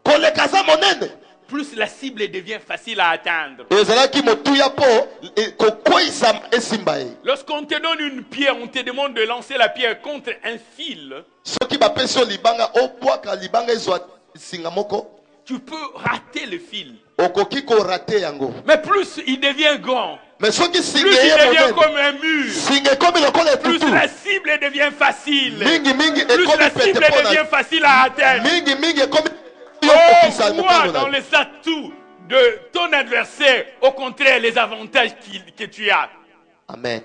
koleka aza monene plus la cible devient facile à atteindre. ezalaki motuya mpo kokweyisa esimba ye. Lorsqu'on te donne une pierre, on te demande de lancer la pierre contre un fil. soki bapesi yo libanga obwaka libanga ezwa singa moko, Tu peux rater le fil. okoki korate yango. Mais plus il devient grand, mais soki plus singa il ye devient monene, comme un mur, singa ekomi lokola plus etutu, la cible devient facile. mingi Plus ekomi la pete cible mpona devient facile à atteindre. mingi ekomi yo Oh, kokisa vois mokongo dans na les atouts de ton adversaire, au contraire, les avantages que tu as. amen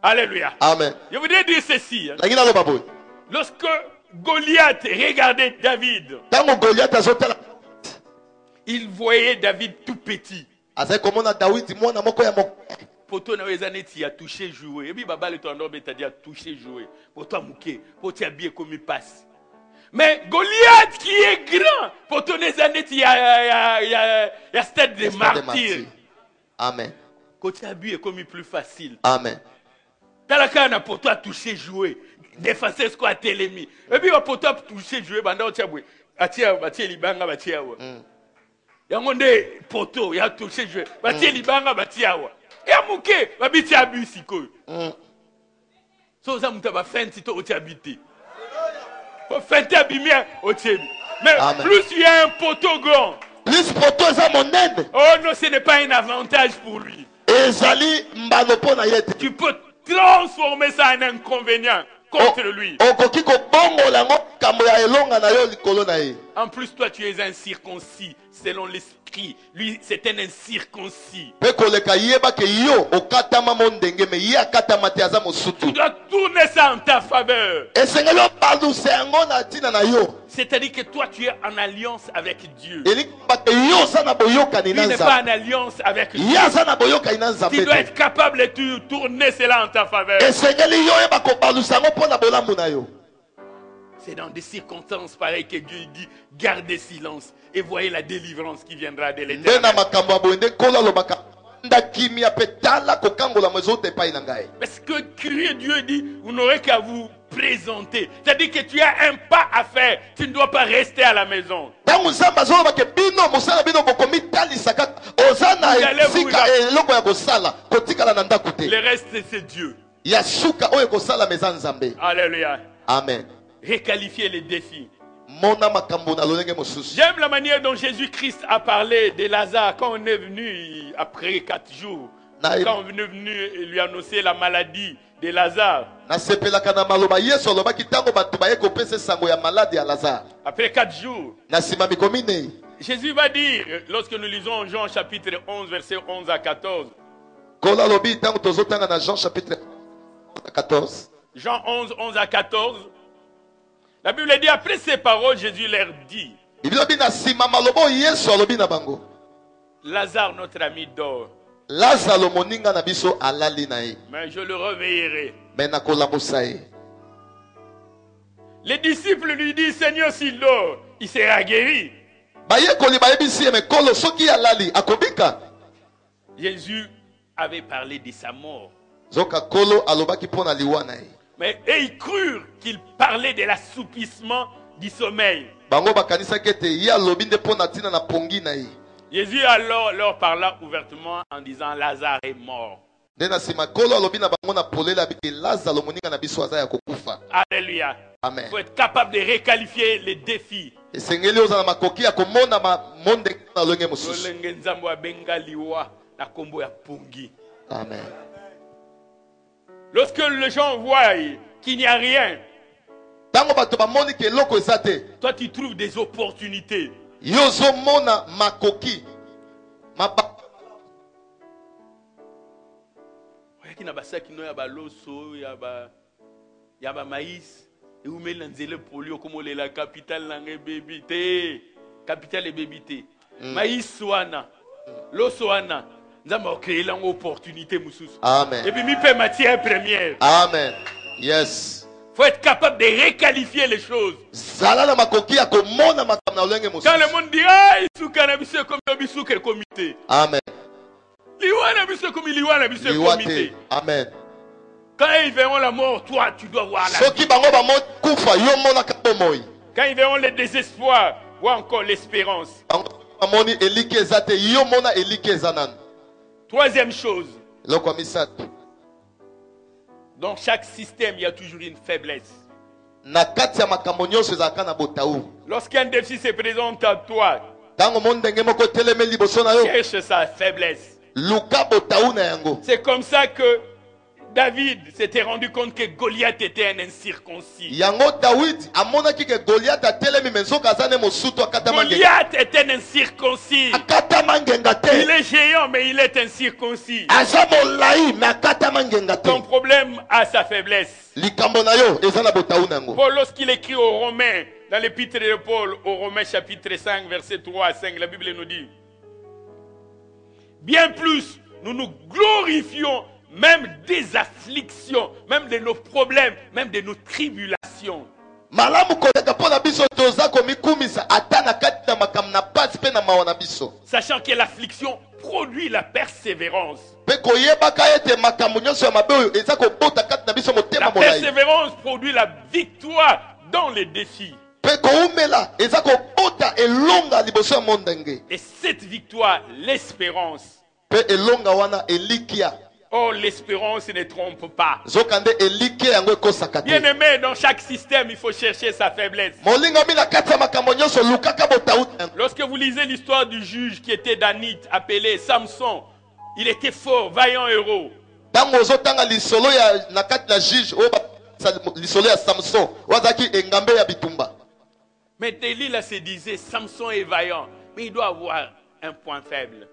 Alléluia. amen. Je voudrais dire ceci. nangi naloba boye, Lorsque Goliath regardait David, ntango Goliath azotala, il voyait David tout petit. azali komona Dawidi mwana moko ya moko. Poto na wezaneti a touché jouer. Et puis baba le tendon c'est-à-dire touché jouer. Pour toi mouké, pour toi habillé comme il passe. Mais Goliath qui est grand, pour ton aneti il y a stade de martyr. Amen. Côté habillé comme il plus facile. Amen. Talakana pour toi toucher jouer. Défenser ce qu'on a télémi. Et puis pour toi toucher jouer banda otiabwe. Atia libanga batia wa. Yango nde poto ya toucher jouer. Batia libanga batia wa. Ya muke babiti abisi ko. So ça muta ba fenti to otiabiti. Fenti abimia otiebi. Mais Amen. plus il y a un poteau grand. Plus poto eza monene, Oh non, ce n'est pas un avantage pour lui. ezali mbano mpo na ye te. Tu peux transformer ça en inconvénient contre lui. okoki kobongola yango kambo ya elonga na yo likolo na ye. En plus, toi, tu es un circoncis selon l'esprit. Lui, c'est un incirconcis. mpe koleka yebake yo okatama mo ndenge me ye akatama te aza Tu mosutu. dois tourner ça en ta faveur. esengeli obaluse yango na ntina na yo. C'est-à-dire que toi, tu es en alliance avec Dieu. elingi bake yo oza na boyokani Lui na n'est pas nzambe, en alliance avec ye Dieu. aza na boyokani na Tu nzambe dois te. être capable de tourner cela en ta faveur. esengeli yo oyeba kobalusa yango mpo na bolamu na yo. C'est dans des circonstances pareilles que Dieu dit, gardez silence et voyez la délivrance qui viendra de nde na l'Éternel. makambo ya boye nde nkolo alobaka nda kimia mpe tala kokangola ezote epai na ngai. Parce que crier Dieu dit, vous n'aurez qu'à vous présenter. C'est-à-dire que tu as un pas à faire. Tu ne dois pas rester à la maison. ntango nzambe azolobake bino mosala bino bokomitalisa kaka oza na esika eloko ya kosala kotikala na ndako te. Le reste, c'est Dieu. ya suka oyo ekosalama eza nzambe. Alléluia. amen. Requalifier les défis. mona makambo na lolenge mosusu. J'aime la manière dont Jésus-Christ a parlé de Lazare quand on est venu après 4 jours. Quand on est venu lui annoncer la maladie de Lazare. nasepelaka na maloba yesu alobaki ntango bato baye kopesa sango ya maladi ya lazare. Après 4 jours. na nsima mikomi nei Jésus va dire, lorsque nous lisons Jean chapitre 11, verset 11 à 14. nkolo alobi ntango tozotanga na Jean chapitre 14. Jean 11, 11 à 14. La Bible dit, après ces paroles, Jésus leur dit, bible elobi na nsima maloba oyo yesu alobi na bango, Lazare, notre ami, dort, lazaro moninga na biso alali na ye, mais je le réveillerai. me nakolamusa ye. Les disciples lui disent, Seigneur, s'il dort, il sera guéri. bayekoli bayebisi ye me nkolo soki alali akobika. Jésus avait parlé de sa mort. zoka nkolo alobaki mpo na liwa na ye. Mais et ils crurent qu'il parlait de l'assoupissement du sommeil. bango bakanisaki ete ye alobi nde mpo na ntina na pongi na ye. Jésus alors leur parla ouvertement en disant, Lazare est mort. nde na nsima nkolo alobi na bango na polele abiki lazaro moninga na biso aza ya kokufa. Alléluia. amen. Il faut être capable de requalifier les défis. esengeli oza na makoki ya komona monde na lolenge mosusu. Lolenge nzambo abenga liwa na kombo ya pungi. amen. Lorsque les gens voient qu'il n'y a rien, ntango bato bamoni ke eloko eza te, toi tu trouves des opportunités. yo ozomona makoki Oyaki na basaki no ya baloso ya ba maïs eumeli na nzela poli okomolela capitale nanga ebebi te. Capitale ebebi te. Maïs wana loso wana nzambe akreela yango opportunité mosusu. amen. Et puis mi mpe matière première. amen. yes. Faut être capable de requalifier les choses. zala na makoki ya komona makambo na lolenge Quand le mosusu. monde dit ah isuka na biso comme bisuka le comité. amen. Liwa na biso comme liwa na biso le liwa comité. te. amen. Quand ils verront la mort, toi tu dois voir la vie. soki bango bamoni kufa yo monaka bomoi. Quand ils verront le désespoir, vois encore l'espérance. bango amoni eliki eza te yo mona eliki eza nanu. Troisième chose, Eloko ya misato. dans chaque système, il y a toujours une faiblesse. Na kati ya makambo nyonso ezalaka na botaou. Lorsqu'un défi se présente à toi, Tango mo ndenge moko etelemi liboso na yo, cherche sa faiblesse. luka botaou na yango. C'est comme ça que David s'était rendu compte que Goliath était un incirconcis. Yango David amonaki ke Goliath atelemi menzoka azane mosutu akatama ngenga. Goliath est un incirconcis. Akatama ngenga te. Il est géant, mais il est incirconcis. Aza molai mais akatama ngenga te. Ton problème a sa faiblesse. Likambo na yo eza na botaou na yango. Paul, lorsqu'il écrit aux Romains, dans l'épître de Paul, aux Romains chapitre 5, versets 3 à 5, la Bible nous dit: bien plus, nous nous glorifions même des afflictions, même de nos problèmes, même de nos tribulations. Malamu koleka pona biso toza komikumisa ata na kati na makambo na pasi pe na mawa na biso. Sachant que l'affliction produit la persévérance. Pe koyebaka ete makambo nyonso ya mabe oyo eza kobota kati na biso La motema molai. persévérance produit la victoire dans les défis. Pe koumela eza kobota elonga liboso ya mondenge. Et cette victoire, l'espérance. Pe elonga wana elikia. Oh, l'espérance ne trompe pas. Zokande elikia yango ekosaka te. Bien aimé, dans chaque système, il faut chercher sa faiblesse. Molingami na kati ya makambo nyonso lukaka botaou. Lorsque vous lisez l'histoire du juge qui était Danite, appelé Samson, il était fort, vaillant héros. Tango ozotanga lisolo ya na kati na juge oyo lisolo ya Samson wazaki engambe ya bitumba. Mais Delilah se disait, Samson est vaillant, mais il doit avoir un point faible.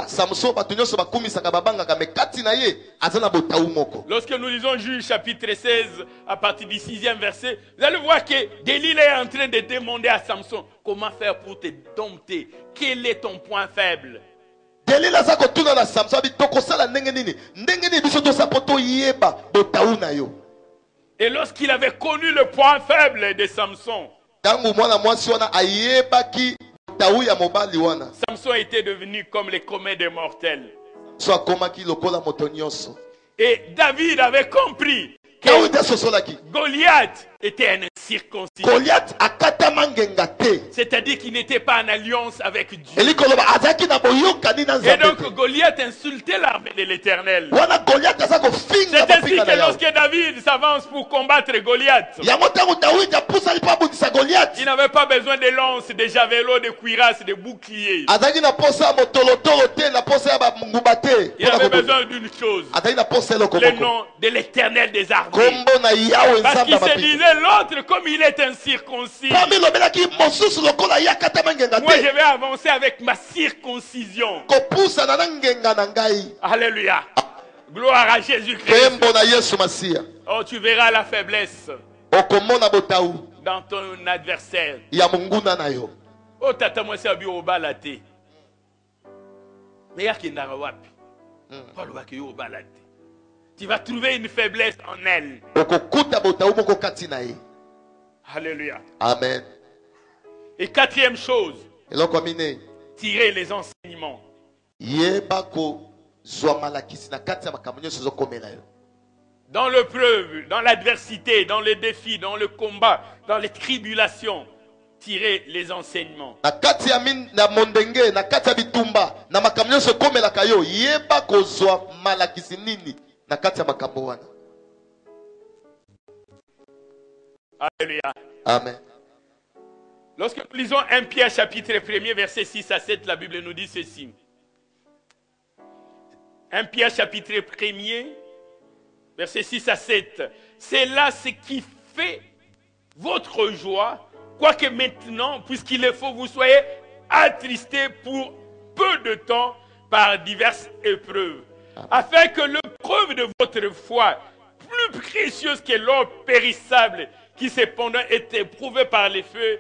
Samson bato nyonso bakumisaka babangaka me kati na ye aza na botaou moko. Lorsque nous lisons Juge chapitre 16 à partir du 6e verset, vous allez voir que Delilah est en train de demander à Samson comment faire pour te dompter. Quel est ton point faible? Delilah za kotuna na Samson abi tokosala ndenge nini biso tosa poto yeba botaou na yo. Et lorsqu'il avait connu le point faible de Samson, Tango mwana mwasi wana ayebaki botaou ya mobali wana. Samson était devenu comme les comets des mortels. So akomaki lokola moto nyonso. Et David avait compris que Goliath était un incirconcis. Goliath akatama ngenga te. C'est-à-dire qu'il n'était pas en alliance avec Dieu. Elikoloba azaki na boyokani na Et Nzambe. donc Goliath insultait l'armée de l'Éternel. Wana Goliath azako finga C'est ainsi bafinga na que yawe. lorsque David s'avance pour combattre Goliath, Yango tango David apusali pa bundisa Goliath. il n'avait pas besoin de lances, de javelots, de cuirasses, de boucliers. Azaki na posa motolotolo te na posa ya banguba te. Il avait besoin d'une chose, Azaki na posa eloko le moko. nom de l'Éternel des armées. Kombo na yawe Parce Nzambe qu'il se mapika. disait, l'autre, comme il est incirconcis, Pami lobelaki mosusu lokola yakatama ngenga moi je te. vais avancer avec ma circoncision. Kopusa na ngenga na ngai. Alléluia. Gloire à Jésus-Christ. Kembo na Yesu Masia. Oh, tu verras la faiblesse Okomona botaou dans ton adversaire. ya munguna na yo. Oh, tata moi c'est au balate. Mais yaki ndara wapi? Paul va que yo balate. Tu vas trouver une faiblesse en elle. Okokuta botaou moko kati na ye. Alléluia. Amen. Et quatrième chose, Eloko mine. tirer les enseignements. Yeba ko zwa malakisi na kati ya makambo nyonso ezokomela yo. Dans l'épreuve, dans l'adversité, dans le défi, dans le combat, dans les tribulations, tirer les enseignements. Na kati ya na mondenge, na kati ya bitumba, na makambo nyonso ekomelaka yo, yeba ko zwa malakisi nini na kati ya makambo wana. Alléluia. Amen. Lorsque nous lisons 1 Pierre chapitre 1er, verset 6 à 7, la Bible nous dit ceci. 1 Pierre chapitre 1er, verset 6 à 7. C'est là ce qui fait votre joie, quoique maintenant, puisqu'il est faux, vous soyez attristés pour peu de temps par diverses épreuves, afin que l'épreuve de votre foi, plus précieuse que l'or périssable, qui cependant est éprouvé par les feux,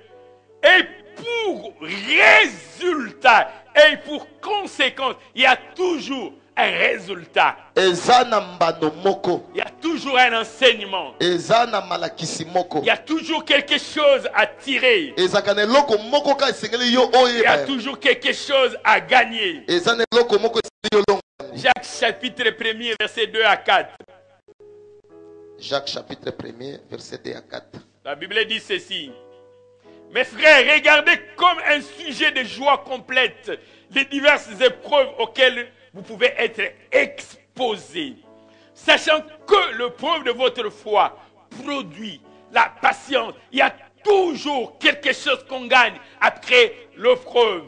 et pour résultat, et pour conséquence, il y a toujours un résultat. Ezana mbano moko. Il y a toujours un enseignement. Ezana malakisi moko. Il y a toujours quelque chose à tirer. Ezakane loko moko ka esengeli yo oye. Il y a toujours quelque chose à gagner. Ezane loko moko esengeli yo longo. Jacques chapitre 1er, verset 2 à 4. Jacques chapitre 1er, verset 2 à 4. La Bible dit ceci. Mes frères, regardez comme un sujet de joie complète les diverses épreuves auxquelles vous pouvez être exposés. Sachant que l'épreuve de votre foi produit la patience. Il y a toujours quelque chose qu'on gagne après l'épreuve.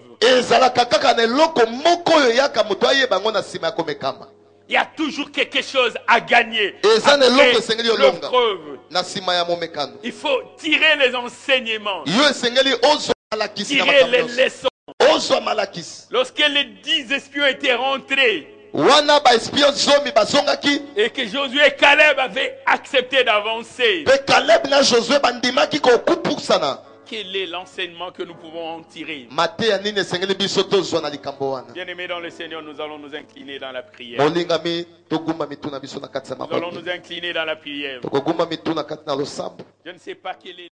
Il y a toujours quelque chose à gagner après l'épreuve. Il faut tirer les enseignements, tirer les leçons. Lorsque les 10 espions étaient rentrés et que Josué et Caleb avaient accepté d'avancer, quel est l'enseignement que nous pouvons en tirer? Bien-aimés dans le Seigneur, nous allons nous incliner dans la prière. Nous allons nous incliner dans la prière. Je ne sais pas quel est